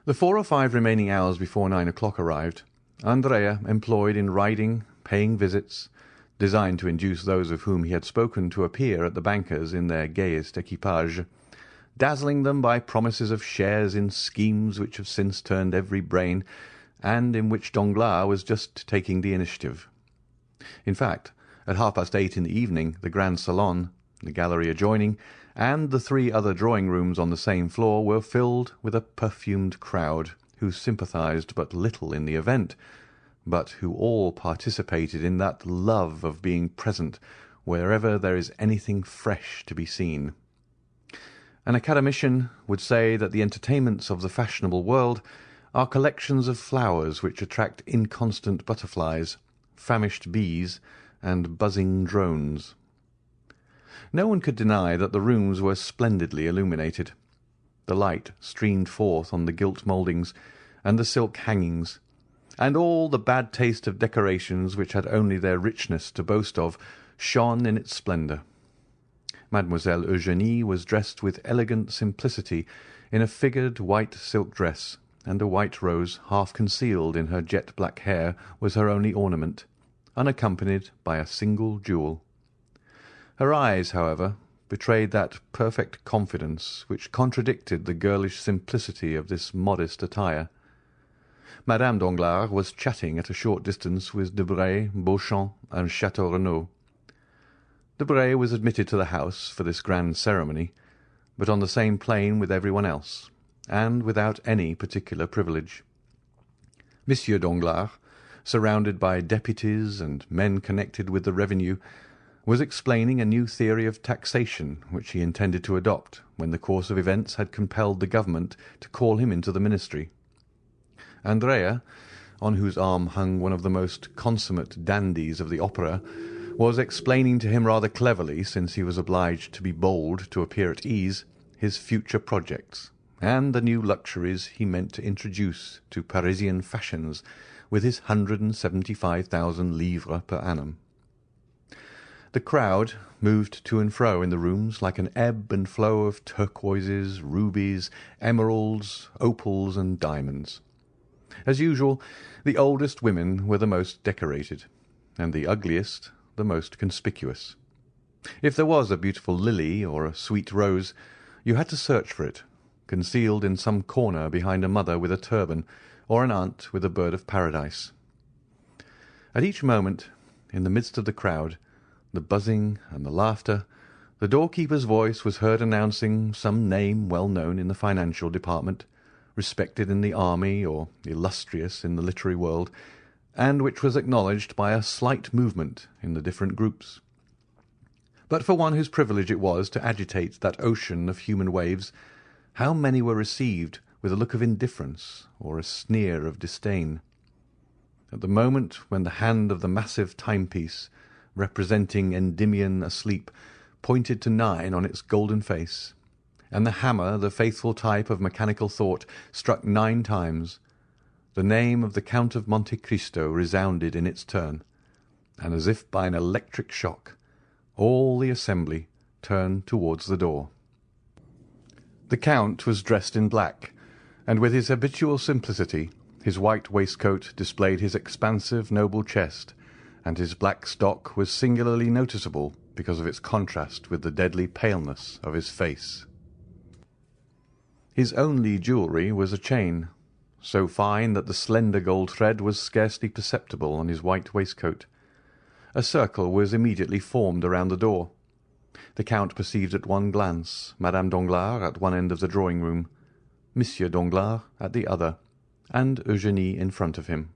The 4 or 5 remaining hours before 9 o'clock arrived, Andrea employed in riding, paying visits, designed to induce those of whom he had spoken to appear at the banker's in their gayest equipage, dazzling them by promises of shares in schemes which have since turned every brain, and in which Danglars was just taking the initiative. In fact, at 8:30 in the evening, the grand salon, the gallery adjoining, and the 3 other drawing-rooms on the same floor were filled with a perfumed crowd, who sympathized but little in the event, but who all participated in that love of being present wherever there is anything fresh to be seen. An academician would say that the entertainments of the fashionable world are collections of flowers which attract inconstant butterflies, famished bees, and buzzing drones. No one could deny that the rooms were splendidly illuminated. The light streamed forth on the gilt mouldings and the silk hangings, and all the bad taste of decorations which had only their richness to boast of shone in its splendour. Mademoiselle Eugénie was dressed with elegant simplicity in a figured white silk dress, and a white rose half concealed in her jet-black hair was her only ornament, unaccompanied by a single jewel. Her eyes, however, betrayed that perfect confidence which contradicted the girlish simplicity of this modest attire. Madame Danglars was chatting at a short distance with Debray, Beauchamp, and Château Renaud. Debray was admitted to the house for this grand ceremony, but on the same plane with everyone else, and without any particular privilege. Monsieur Danglars, surrounded by deputies and men connected with the revenue, was explaining a new theory of taxation which he intended to adopt when the course of events had compelled the government to call him into the ministry. Andrea, on whose arm hung one of the most consummate dandies of the opera, was explaining to him rather cleverly, since he was obliged to be bold to appear at ease, his future projects, and the new luxuries he meant to introduce to Parisian fashions with his 175,000 livres per annum. The crowd moved to and fro in the rooms like an ebb and flow of turquoises, rubies, emeralds, opals, and diamonds. As usual, the oldest women were the most decorated, and the ugliest the most conspicuous. If there was a beautiful lily or a sweet rose, you had to search for it, concealed in some corner behind a mother with a turban, or an aunt with a bird of paradise. At each moment, in the midst of the crowd, the buzzing and the laughter, the doorkeeper's voice was heard announcing some name well known in the financial department, respected in the army, or illustrious in the literary world, and which was acknowledged by a slight movement in the different groups. But for one whose privilege it was to agitate that ocean of human waves, how many were received with a look of indifference or a sneer of disdain. At the moment when the hand of the massive timepiece, representing Endymion asleep, pointed to 9 on its golden face, and the hammer, the faithful type of mechanical thought, struck 9 times, the name of the Count of Monte Cristo resounded in its turn, and as if by an electric shock, all the assembly turned towards the door. The Count was dressed in black, and with his habitual simplicity, his white waistcoat displayed his expansive, noble chest, and his black stock was singularly noticeable because of its contrast with the deadly paleness of his face. His only jewellery was a chain, so fine that the slender gold thread was scarcely perceptible on his white waistcoat. A circle was immediately formed around the door. The Count perceived at one glance Madame Danglars at one end of the drawing-room, Monsieur Danglars at the other, and Eugénie in front of him.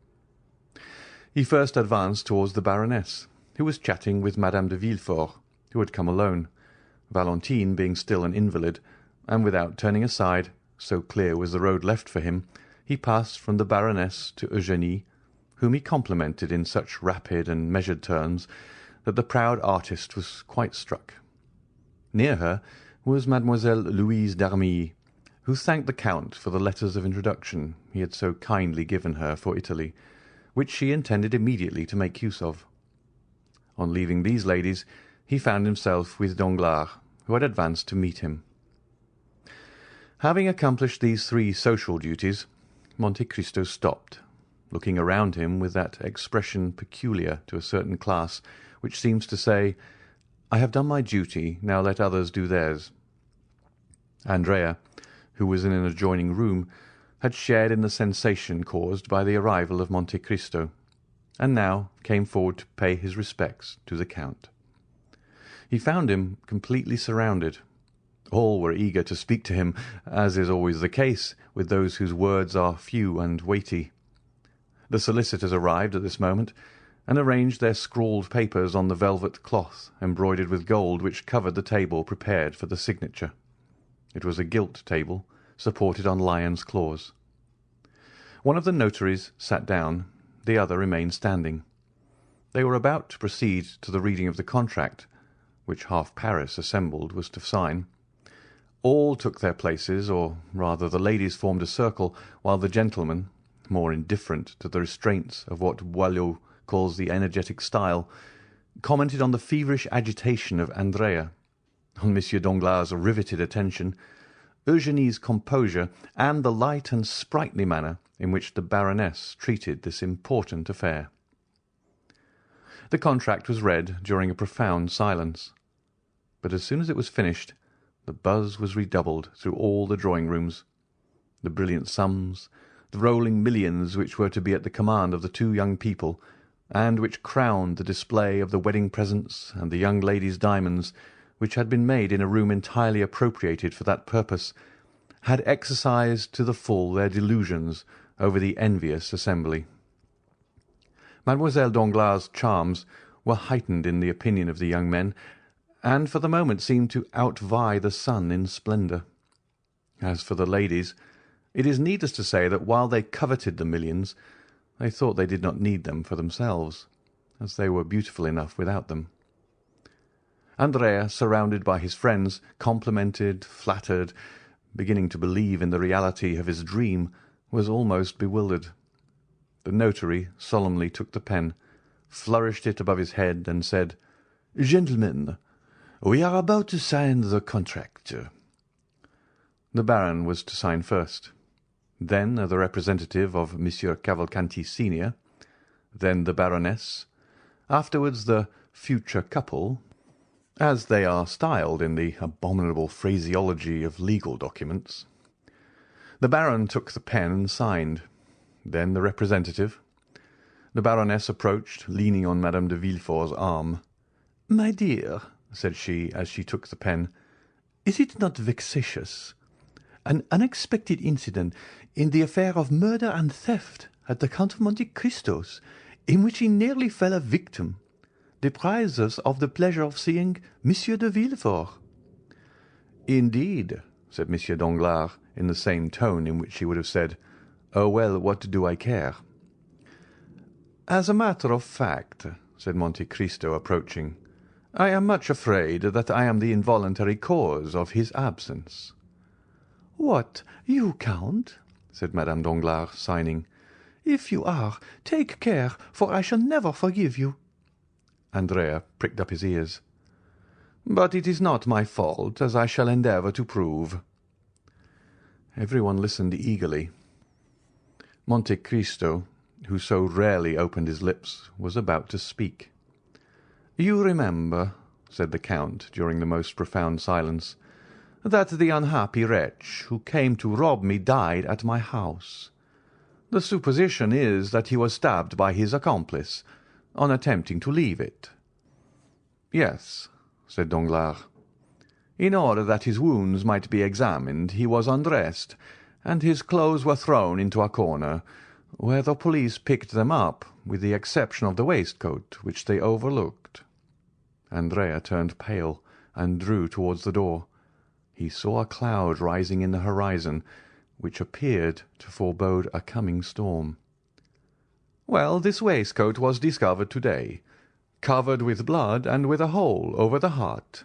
He first advanced towards the Baroness, who was chatting with Madame de Villefort, who had come alone, Valentine being still an invalid, and without turning aside, so clear was the road left for him, he passed from the Baroness to Eugénie, whom he complimented in such rapid and measured terms that the proud artist was quite struck. Near her was Mademoiselle Louise d'Armilly, who thanked the Count for the letters of introduction he had so kindly given her for Italy, which she intended immediately to make use of. On leaving these ladies, he found himself with Danglars, who had advanced to meet him. Having accomplished these 3 social duties, Monte Cristo stopped, looking around him with that expression peculiar to a certain class, which seems to say, "I have done my duty, now let others do theirs." Andrea, who was in an adjoining room, had shared in the sensation caused by the arrival of Monte Cristo, and now came forward to pay his respects to the Count. He found him completely surrounded. All were eager to speak to him, as is always the case with those whose words are few and weighty. The solicitors arrived at this moment, and arranged their scrawled papers on the velvet cloth embroidered with gold which covered the table prepared for the signature. It was a gilt table, supported on lions' claws. One of the notaries sat down, the other remained standing. They were about to proceed to the reading of the contract, which half Paris assembled was to sign. All took their places, or rather the ladies formed a circle, while the gentlemen, more indifferent to the restraints of what Boileau calls the energetic style, commented on the feverish agitation of Andrea, on Monsieur Danglars' riveted attention, Eugénie's composure, and the light and sprightly manner in which the Baroness treated this important affair. The contract was read during a profound silence, but as soon as it was finished, the buzz was redoubled through all the drawing-rooms. The brilliant sums, the rolling millions which were to be at the command of the 2 young people, and which crowned the display of the wedding presents and the young lady's diamonds, which had been made in a room entirely appropriated for that purpose, had exercised to the full their delusions over the envious assembly. Mademoiselle Danglars' charms were heightened in the opinion of the young men, and for the moment seemed to outvie the sun in splendour. As for the ladies, it is needless to say that while they coveted the millions, they thought they did not need them for themselves, as they were beautiful enough without them. Andrea, surrounded by his friends, complimented, flattered, beginning to believe in the reality of his dream, was almost bewildered. The notary solemnly took the pen, flourished it above his head, and said, "Gentlemen, we are about to sign the contract." The Baron was to sign first, then the representative of Monsieur Cavalcanti senior, then the Baroness, afterwards the future couple, as they are styled in the abominable phraseology of legal documents. The Baron took the pen and signed, then the representative. The Baroness approached, leaning on Madame de Villefort's arm. "My dear," said she, as she took the pen, "is it not vexatious? An unexpected incident in the affair of murder and theft at the Count of Monte Cristo's, in which he nearly fell a victim, deprives us of the pleasure of seeing Monsieur de Villefort." "Indeed," said Monsieur Danglars, in the same tone in which he would have said, "Oh, well, what do I care?" "As a matter of fact," said Monte Cristo, approaching, "I am much afraid that I am the involuntary cause of his absence." "What, you, Count?" said Madame Danglars, signing. "If you are, take care, for I shall never forgive you." Andrea pricked up his ears. "But it is not my fault, as I shall endeavour to prove." Everyone listened eagerly. Monte Cristo, who so rarely opened his lips, was about to speak. "You remember," said the Count, during the most profound silence, "that the unhappy wretch who came to rob me died at my house. The supposition is that he was stabbed by his accomplice on attempting to leave it." "Yes," said Danglars. "In order that his wounds might be examined, he was undressed, and his clothes were thrown into a corner, where the police picked them up, with the exception of the waistcoat, which they overlooked." Andrea turned pale, and drew towards the door. He saw a cloud rising in the horizon, which appeared to forebode a coming storm. "Well, this waistcoat was discovered to-day, covered with blood and with a hole over the heart."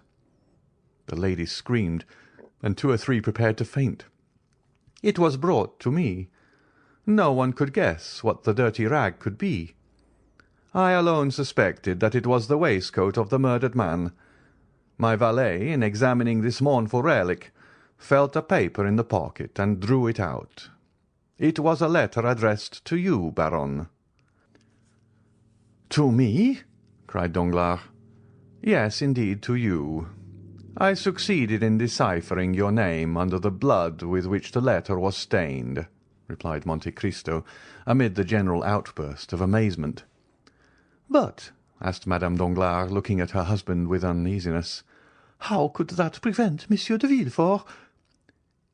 The lady screamed, and 2 or 3 prepared to faint. "It was brought to me. No one could guess what the dirty rag could be. I alone suspected that it was the waistcoat of the murdered man. My valet, in examining this mournful relic, felt a paper in the pocket and drew it out. It was a letter addressed to you, Baron." "To me?" cried Danglars. "Yes, indeed, to you. I succeeded in deciphering your name under the blood with which the letter was stained," replied Monte Cristo, amid the general outburst of amazement. "But," asked Madame Danglars, looking at her husband with uneasiness, "how could that prevent Monsieur de Villefort?"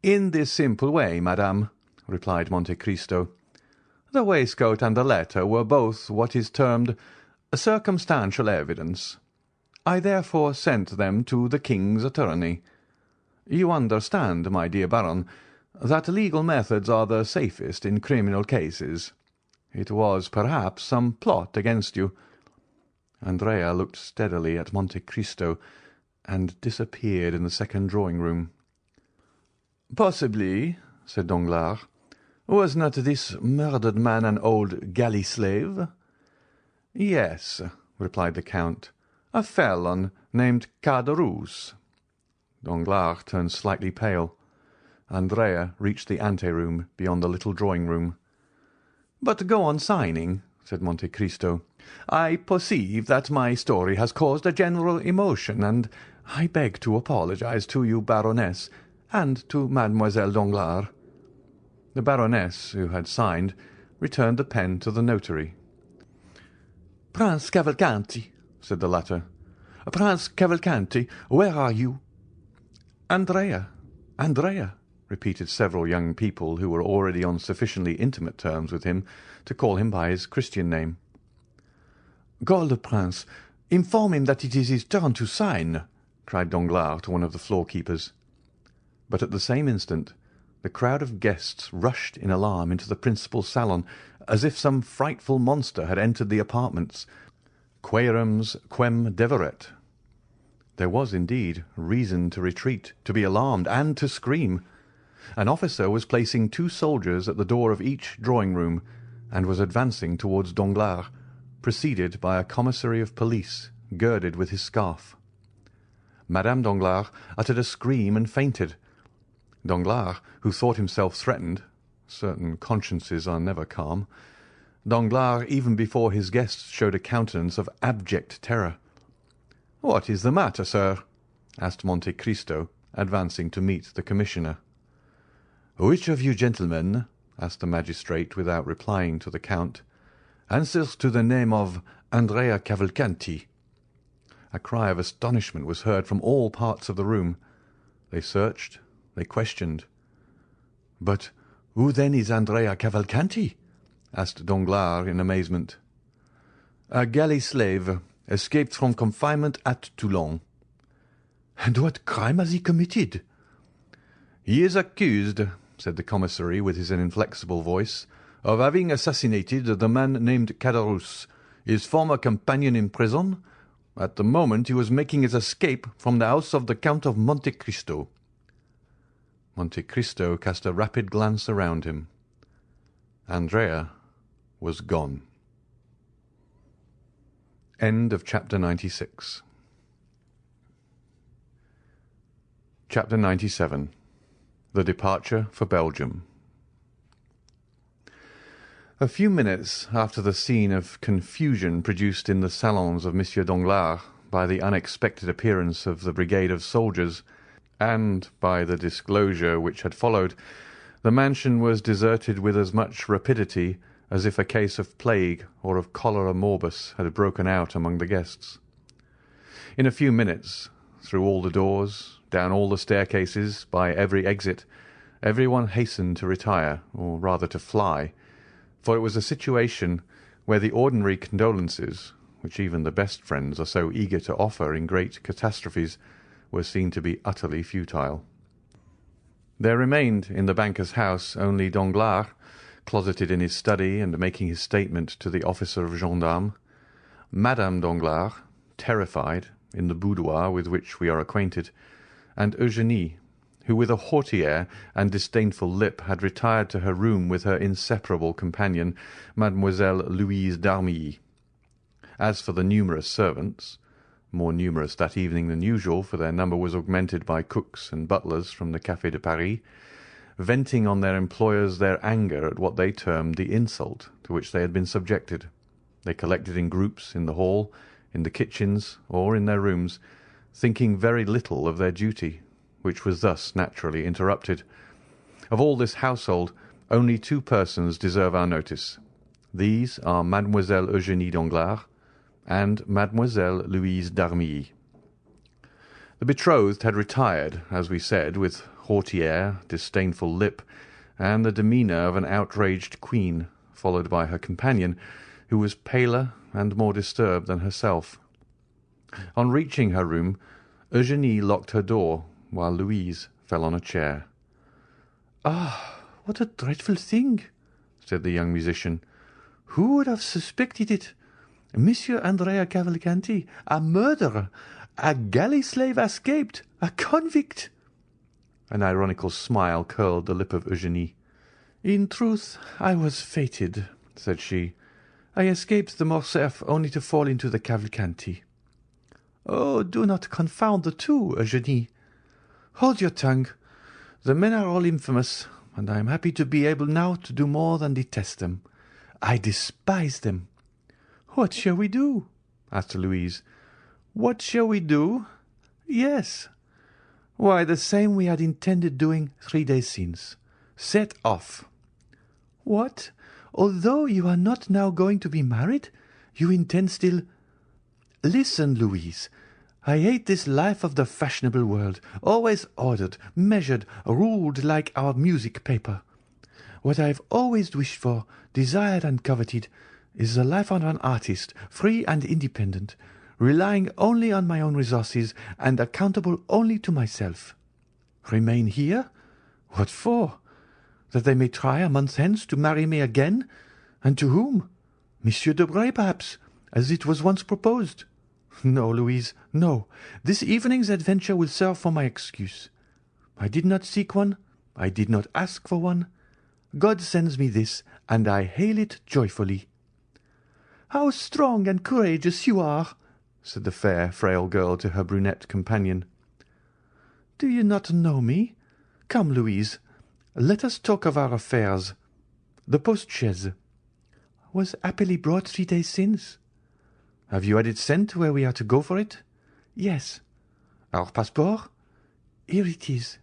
"In this simple way, madame," replied Monte Cristo. "The waistcoat and the letter were both what is termed circumstantial evidence. I therefore sent them to the king's attorney. You understand, my dear Baron, that legal methods are the safest in criminal cases. It was, perhaps, some plot against you." Andrea looked steadily at Monte Cristo and disappeared in the second drawing-room. "Possibly," said Danglars. "Was not this murdered man an old galley slave?" "Yes," replied the Count, "a felon named Caderousse." Danglars turned slightly pale. Andrea reached the ante-room beyond the little drawing-room. "But go on signing," said Monte Cristo. "I perceive that my story has caused a general emotion, and I beg to apologize to you, Baroness, and to Mademoiselle Danglars." The Baroness, who had signed, returned the pen to the notary. "Prince Cavalcanti," said the latter. "Prince Cavalcanti, where are you?" "Andrea, Andrea," repeated several young people who were already on sufficiently intimate terms with him to call him by his Christian name. "Call the prince. Inform him that it is his turn to sign," cried Danglars to one of the floor-keepers. But at the same instant the crowd of guests rushed in alarm into the principal salon, as if some frightful monster had entered the apartments, quærums quem deveret. There was, indeed, reason to retreat, to be alarmed, and to scream. An officer was placing 2 soldiers at the door of each drawing-room, and was advancing towards Danglars, preceded by a commissary of police, girded with his scarf. Madame Danglars uttered a scream and fainted. Danglars, who thought himself threatened, certain consciences are never calm, Danglars, even before his guests, showed a countenance of abject terror. "What is the matter, sir?" asked Monte Cristo, advancing to meet the commissioner. "Which of you gentlemen," asked the magistrate, without replying to the count, "answers to the name of Andrea Cavalcanti?" A cry of astonishment was heard from all parts of the room. They searched, they questioned. "But who then is Andrea Cavalcanti?" asked Danglars in amazement. "A galley slave, escaped from confinement at Toulon." "And what crime has he committed?" "He is accused," said the commissary with his inflexible voice, "of having assassinated the man named Caderousse, his former companion in prison, at the moment he was making his escape from the house of the Count of Monte Cristo." Monte Cristo cast a rapid glance around him. Andrea was gone. End of chapter 96. Chapter 97. The Departure for Belgium. A few minutes after the scene of confusion produced in the salons of Monsieur Danglars by the unexpected appearance of the brigade of soldiers, and by the disclosure which had followed, the mansion was deserted with as much rapidity as if a case of plague or of cholera morbus had broken out among the guests. In a few minutes, through all the doors, down all the staircases, by every exit, everyone hastened to retire, or rather to fly, for it was a situation where the ordinary condolences, which even the best friends are so eager to offer in great catastrophes, were seen to be utterly futile. There remained in the banker's house only Danglars, closeted in his study and making his statement to the officer of gendarmes, Madame Danglars, terrified, in the boudoir with which we are acquainted, and Eugénie, who with a haughty air and disdainful lip had retired to her room with her inseparable companion, Mademoiselle Louise d'Armilly. As for the numerous servants, more numerous that evening than usual, for their number was augmented by cooks and butlers from the Café de Paris, venting on their employers their anger at what they termed the insult to which they had been subjected, they collected in groups in the hall, in the kitchens, or in their rooms, thinking very little of their duty, which was thus naturally interrupted. Of all this household, only two persons deserve our notice. These are Mademoiselle Eugénie Danglars and Mademoiselle Louise d'Armilly. The betrothed had retired, as we said, with haughty air, disdainful lip, and the demeanour of an outraged queen, followed by her companion, who was paler and more disturbed than herself. On reaching her room, Eugénie locked her door, while Louise fell on a chair. "Ah, what a dreadful thing!" said the young musician. "Who would have suspected it? Monsieur Andrea Cavalcanti, a murderer, a galley slave escaped, a convict!" An ironical smile curled the lip of Eugénie. "In truth, I was fated," said she. "I escaped the Morcerf only to fall into the Cavalcanti." "Oh, do not confound the two, Eugénie. Hold your tongue. The men are all infamous, and I am happy to be able now to do more than detest them. I despise them." "What shall we do?" asked Louise. "What shall we do?" "Yes." "Why, the same we had intended doing 3 days since. Set off." "What? Although you are not now going to be married, you intend still—" "Listen, Louise. I hate this life of the fashionable world, always ordered, measured, ruled like our music paper. What I have always wished for, desired and coveted, is the life of an artist, free and independent, relying only on my own resources and accountable only to myself. Remain here? What for? That they may try a month hence to marry me again? And to whom? Monsieur Debray, perhaps, as it was once proposed. No, Louise, no. This evening's adventure will serve for my excuse. I did not seek one. I did not ask for one. God sends me this, and I hail it joyfully." "How strong and courageous you are!" said the fair, frail girl to her brunette companion. "Do you not know me? Come, Louise, let us talk of our affairs. The post-chaise was happily brought 3 days since." "Have you had it sent where we are to go for it?" "Yes." "Our passport?" "Here it is."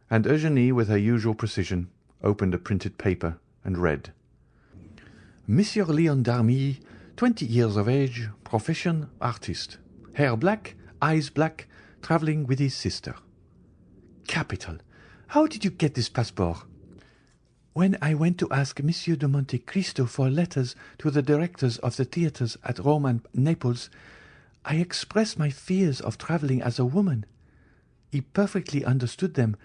And Eugénie, with her usual precision, opened a printed paper and read: "Monsieur Léon d'Armilly, 20 years of age, profession artist, hair black, eyes black, travelling with his sister." "Capital! How did you get this passport?" "When I went to ask Monsieur de Monte Cristo for letters to the directors of the theatres at Rome and Naples, I expressed my fears of travelling as a woman. He perfectly understood them,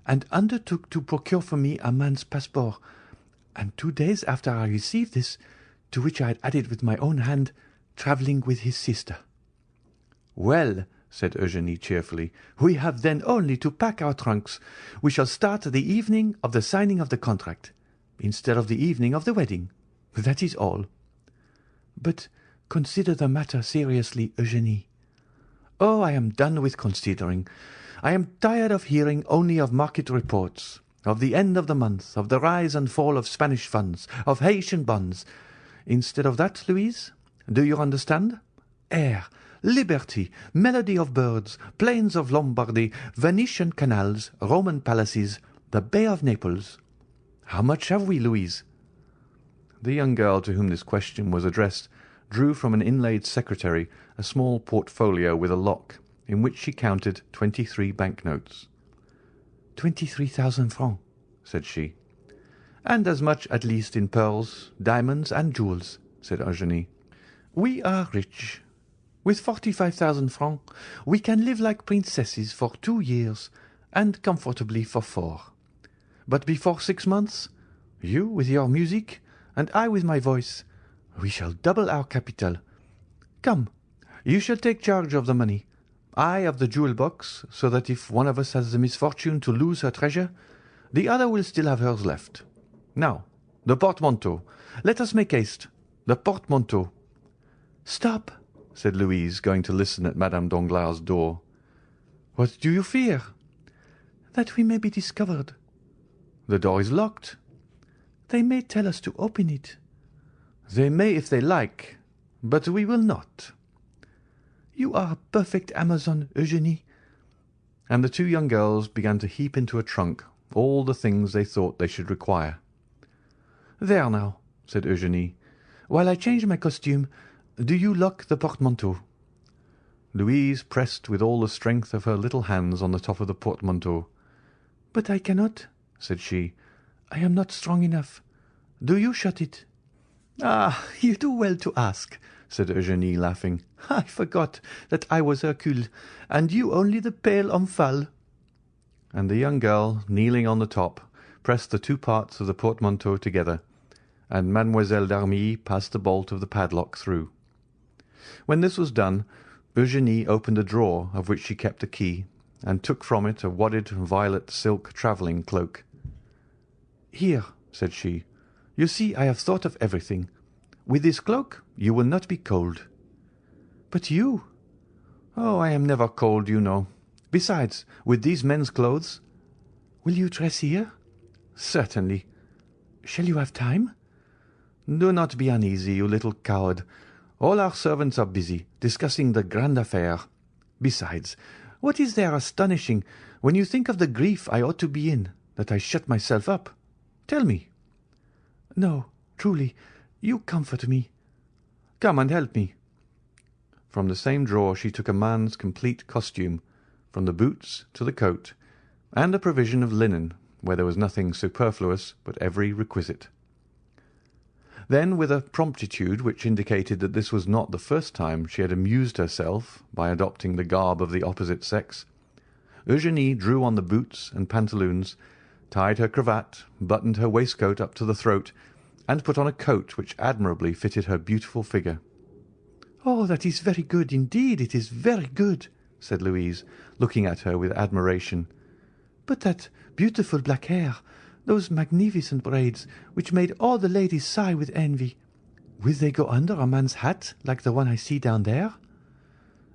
and undertook to procure for me a man's passport. And 2 days after I received this, to which I had added with my own hand, travelling with his sister." "Well," said Eugénie cheerfully, "we have then only to pack our trunks. We shall start the evening of the signing of the contract, instead of the evening of the wedding. That is all." "But consider the matter seriously, Eugénie." "Oh, I am done with considering. I am tired of hearing only of market reports, of the end of the month, of the rise and fall of Spanish funds, of Haytian bonds. Instead of that, Louise, do you understand? Air, liberty, melody of birds, plains of Lombardy, Venetian canals, Roman palaces, the Bay of Naples. How much have we, Louise?" The young girl to whom this question was addressed drew from an inlaid secretary a small portfolio with a lock, in which she counted 23 bank-notes. 23,000 francs, said she. "And as much at least in pearls, diamonds, and jewels," said Eugénie. "We are rich. With 45,000 francs we can live like princesses for 2 years, and comfortably for 4. But before 6 months, you with your music, and I with my voice, we shall double our capital. Come, you shall take charge of the money, I of the jewel box, so that if one of us has the misfortune to lose her treasure, the other will still have hers left. Now, the portmanteau. Let us make haste. The portmanteau." "Stop," said Louise, going to listen at Madame Danglars' door. "What do you fear?" "That we may be discovered." "The door is locked." "They may tell us to open it." "They may if they like, but we will not." "You are a perfect Amazon, Eugénie." And the 2 young girls began to heap into a trunk all the things they thought they should require. "There now," said Eugénie. "While I change my costume, do you lock the portmanteau." Louise pressed with all the strength of her little hands on the top of the portmanteau. "But I cannot," said she. "I am not strong enough. Do you shut it?" "Ah, you do well to ask," said Eugénie, laughing. "I forgot that I was Hercule, and you only the pale Omphale." And the young girl, kneeling on the top, pressed the 2 parts of the portmanteau together, and Mademoiselle d'Armilly passed the bolt of the padlock through. When this was done, Eugénie opened a drawer of which she kept the key, and took from it a wadded violet silk travelling cloak. "Here," said she, "you see I have thought of everything. With this cloak you will not be cold." "But you?" "Oh, I am never cold, you know. Besides, with these men's clothes—" "Will you dress here?" "Certainly." "Shall you have time?" "Do not be uneasy, you little coward. All our servants are busy, discussing the grand affair. Besides, what is there astonishing when you think of the grief I ought to be in, that I shut myself up? Tell me." "No, truly, you comfort me." "Come and help me." From the same drawer she took a man's complete costume, from the boots to the coat, and a provision of linen, where there was nothing superfluous but every requisite. Then, with a promptitude which indicated that this was not the first time she had amused herself by adopting the garb of the opposite sex, Eugénie drew on the boots and pantaloons, tied her cravat, buttoned her waistcoat up to the throat, and put on a coat which admirably fitted her beautiful figure. "Oh, that is very good, indeed, it is very good," said Louise, looking at her with admiration. "But that beautiful black hair, those magnificent braids, which made all the ladies sigh with envy, will they go under a man's hat like the one I see down there?"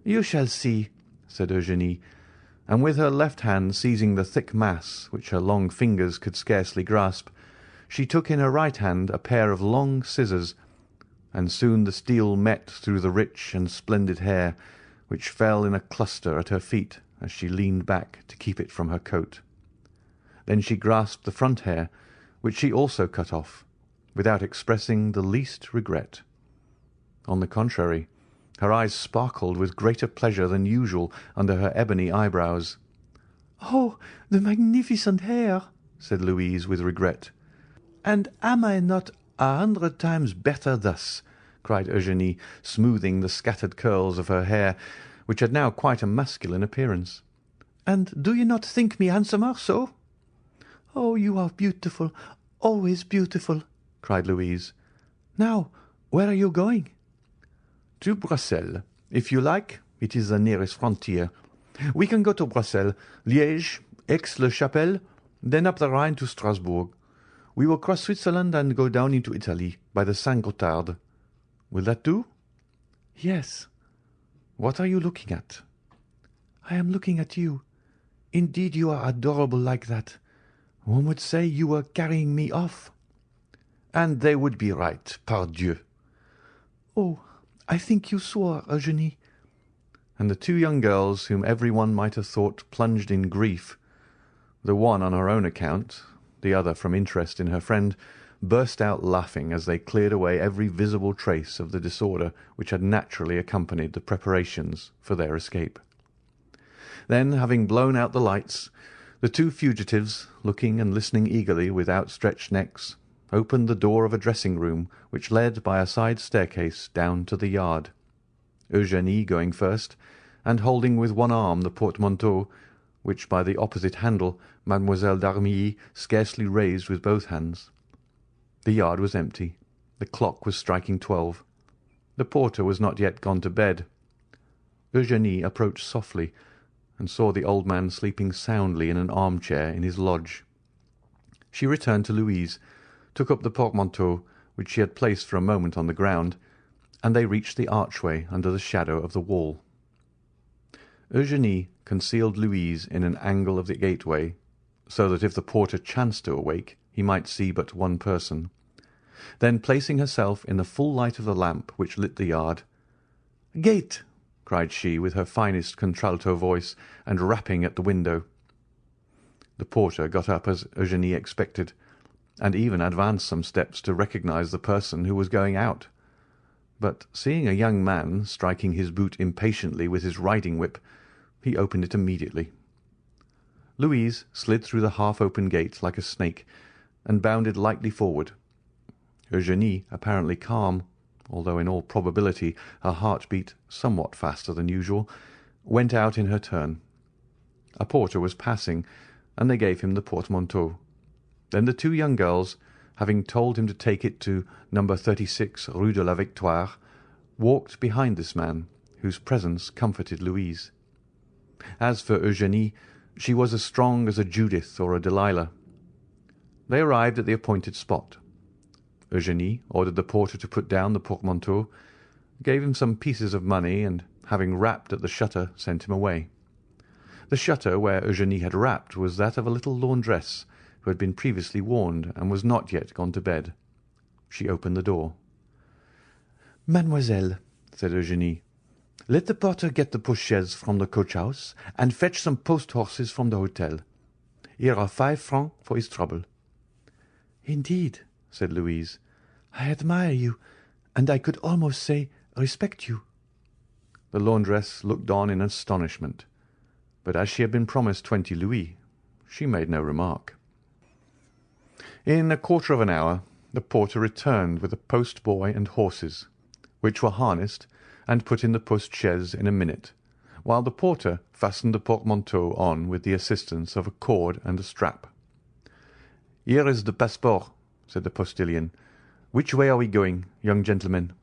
"You shall see," said Eugénie, and with her left hand seizing the thick mass, which her long fingers could scarcely grasp, she took in her right hand a pair of long scissors, and soon the steel met through the rich and splendid hair, which fell in a cluster at her feet as she leaned back to keep it from her coat. Then she grasped the front hair, which she also cut off, without expressing the least regret. On the contrary, her eyes sparkled with greater pleasure than usual under her ebony eyebrows. "Oh, the magnificent hair!" said Louise with regret. "And am I not 100 times better thus?" cried Eugénie, smoothing the scattered curls of her hair, which had now quite a masculine appearance. "And do you not think me handsomer so? "Oh, you are beautiful, always beautiful," cried Louise. "Now, where are you going?" "To Brussels. If you like, it is the nearest frontier. We can go to Brussels, Liège, Aix-la-Chapelle, then up the Rhine to Strasbourg. We will cross Switzerland and go down into Italy by the Saint-Gothard. Will that do?" "Yes." "What are you looking at?" "I am looking at you. Indeed, you are adorable like that. One would say you were carrying me off." "And they would be right, pardieu." "Oh, I think you swore, Eugénie." And the two young girls, whom every one might have thought plunged in grief, the one on her own account, the other from interest in her friend, burst out laughing as they cleared away every visible trace of the disorder which had naturally accompanied the preparations for their escape. Then, having blown out the lights, the two fugitives, looking and listening eagerly with outstretched necks, opened the door of a dressing-room which led by a side staircase down to the yard, Eugénie going first, and holding with one arm the portmanteau, which by the opposite handle Mademoiselle d'Armilly scarcely raised with both hands. The yard was empty. The clock was striking 12. The porter was not yet gone to bed. Eugénie approached softly, and saw the old man sleeping soundly in an armchair in his lodge. She returned to Louise, took up the portmanteau, which she had placed for a moment on the ground, and they reached the archway under the shadow of the wall. Eugénie concealed Louise in an angle of the gateway, so that if the porter chanced to awake he might see but one person. Then, placing herself in the full light of the lamp which lit the yard, "Gate!" cried she with her finest contralto voice, and rapping at the window. The porter got up as Eugénie expected, and even advanced some steps to recognize the person who was going out. But seeing a young man striking his boot impatiently with his riding-whip, he opened it immediately. Louise slid through the half-open gate like a snake, and bounded lightly forward. Eugénie, apparently calm, although in all probability her heart beat somewhat faster than usual, went out in her turn. A porter was passing, and they gave him the portmanteau. Then the two young girls, having told him to take it to No. 36 Rue de la Victoire, walked behind this man, whose presence comforted Louise. As for Eugénie, she was as strong as a Judith or a Delilah. They arrived at the appointed spot. Eugénie ordered the porter to put down the portmanteau, gave him some pieces of money, and, having rapped at the shutter, sent him away. The shutter where Eugénie had rapped was that of a little laundress who had been previously warned and was not yet gone to bed. She opened the door. "Mademoiselle," said Eugénie, "let the porter get the post-chaise from the coach-house and fetch some post-horses from the hotel. Here are 5 francs for his trouble." "Indeed," said Louise, "I admire you, and I could almost say respect you." The laundress looked on in astonishment, but as she had been promised 20 louis, she made no remark. In a quarter of an hour the porter returned with a post-boy and horses, which were harnessed and put in the post-chaise in a minute, while the porter fastened the portmanteau on with the assistance of a cord and a strap. "Here is the passport," said the postilion. "Which way are we going, young gentlemen?"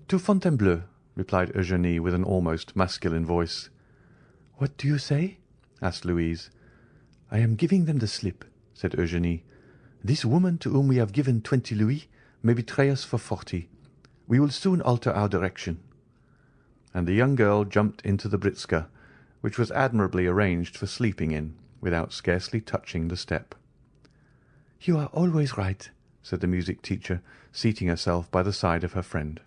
"To Fontainebleau," replied Eugénie with an almost masculine voice. "What do you say?" asked Louise. "I am giving them the slip," said Eugénie. "This woman to whom we have given 20 louis may betray us for 40. We will soon alter our direction." And the young girl jumped into the britska, which was admirably arranged for sleeping in, without scarcely touching the step. "You are always right," said the music teacher, seating herself by the side of her friend.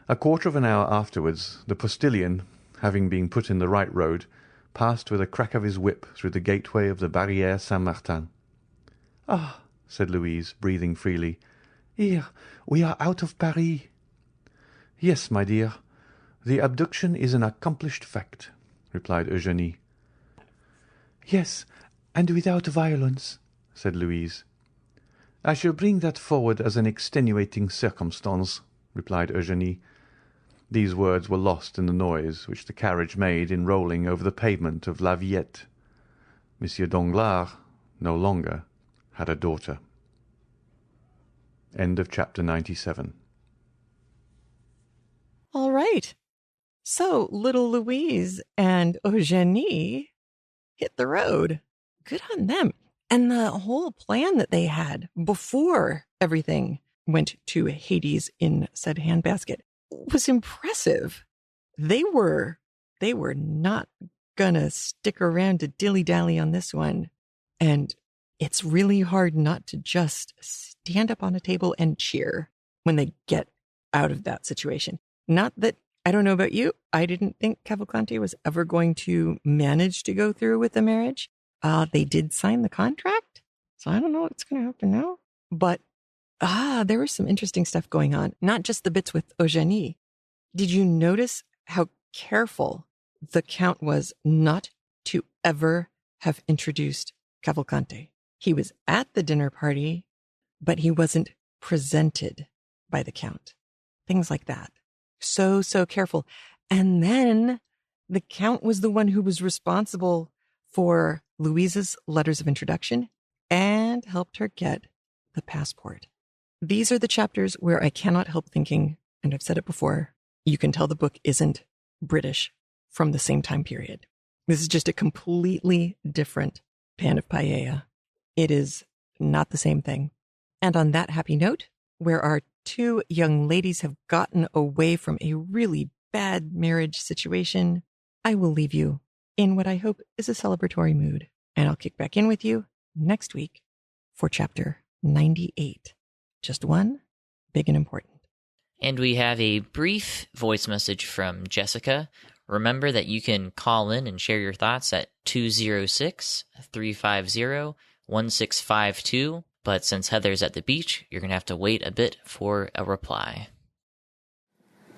A quarter of an hour afterwards, the postilion, having been put in the right road, passed with a crack of his whip through the gateway of the Barrière Saint-Martin. "Ah," said Louise, breathing freely, "here we are out of Paris." "Yes, my dear, the abduction is an accomplished fact," replied Eugénie. "Yes, and without violence," said Louise. "I shall bring that forward as an extenuating circumstance," replied Eugénie. These words were lost in the noise which the carriage made in rolling over the pavement of La Villette. Monsieur Danglars, no longer had a daughter. End of chapter 97. All right. So little Louise and Eugenie hit the road. Good on them. And the whole plan that they had before everything went to Hades in said handbasket was impressive. They were not gonna stick around to dilly-dally on this one. And it's really hard not to just stand up on a table and cheer when they get out of that situation. Not that, I don't know about you, I didn't think Cavalcanti was ever going to manage to go through with the marriage. They did sign the contract, so I don't know what's going to happen now. But, there was some interesting stuff going on, not just the bits with Eugenie. Did you notice how careful the Count was not to ever have introduced Cavalcanti? He was at the dinner party, but he wasn't presented by the Count. Things like that. So careful. And then the Count was the one who was responsible for Louise's letters of introduction and helped her get the passport. These are the chapters where I cannot help thinking, and I've said it before, you can tell the book isn't British from the same time period. This is just a completely different pan of paella. It is not the same thing. And on that happy note, where our two young ladies have gotten away from a really bad marriage situation, I will leave you in what I hope is a celebratory mood. And I'll kick back in with you next week for chapter 98. Just one, big and important. And we have a brief voice message from Jessica. Remember that you can call in and share your thoughts at 206-350-1652. But since Heather's at the beach, you're going to have to wait a bit for a reply.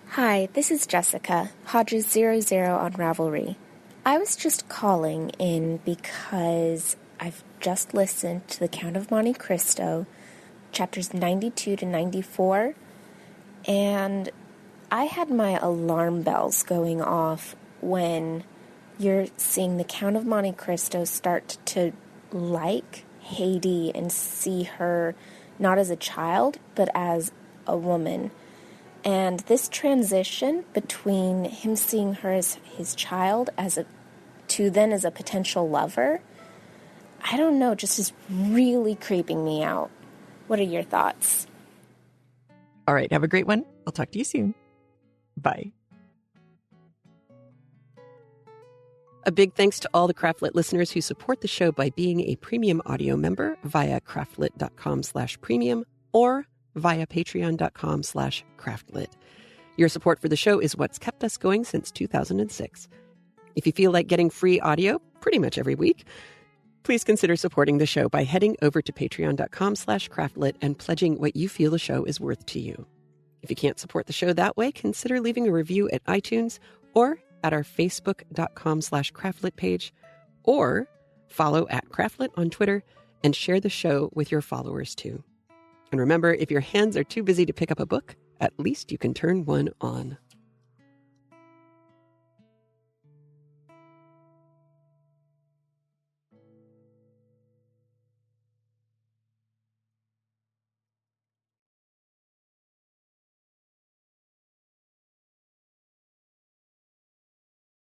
Hi, this is Jessica, Hodges00 on Ravelry. I was just calling in because I've just listened to The Count of Monte Cristo, chapters 92 to 94, and I had my alarm bells going off when you're seeing The Count of Monte Cristo start to like Haydée and see her not as a child, but as a woman. And this transition between him seeing her as his child to then as a potential lover, I don't know, just is really creeping me out. What are your thoughts? All right, have a great one. I'll talk to you soon. Bye. A big thanks to all the Craftlit listeners who support the show by being a premium audio member via craftlit.com/premium or via patreon.com/craftlit. Your support for the show is what's kept us going since 2006. If you feel like getting free audio pretty much every week, please consider supporting the show by heading over to patreon.com/craftlit and pledging what you feel the show is worth to you. If you can't support the show that way, consider leaving a review at iTunes or at our facebook.com/craftlit page, or follow @craftlit on Twitter and share the show with your followers too. And remember, if your hands are too busy to pick up a book, at least you can turn one on.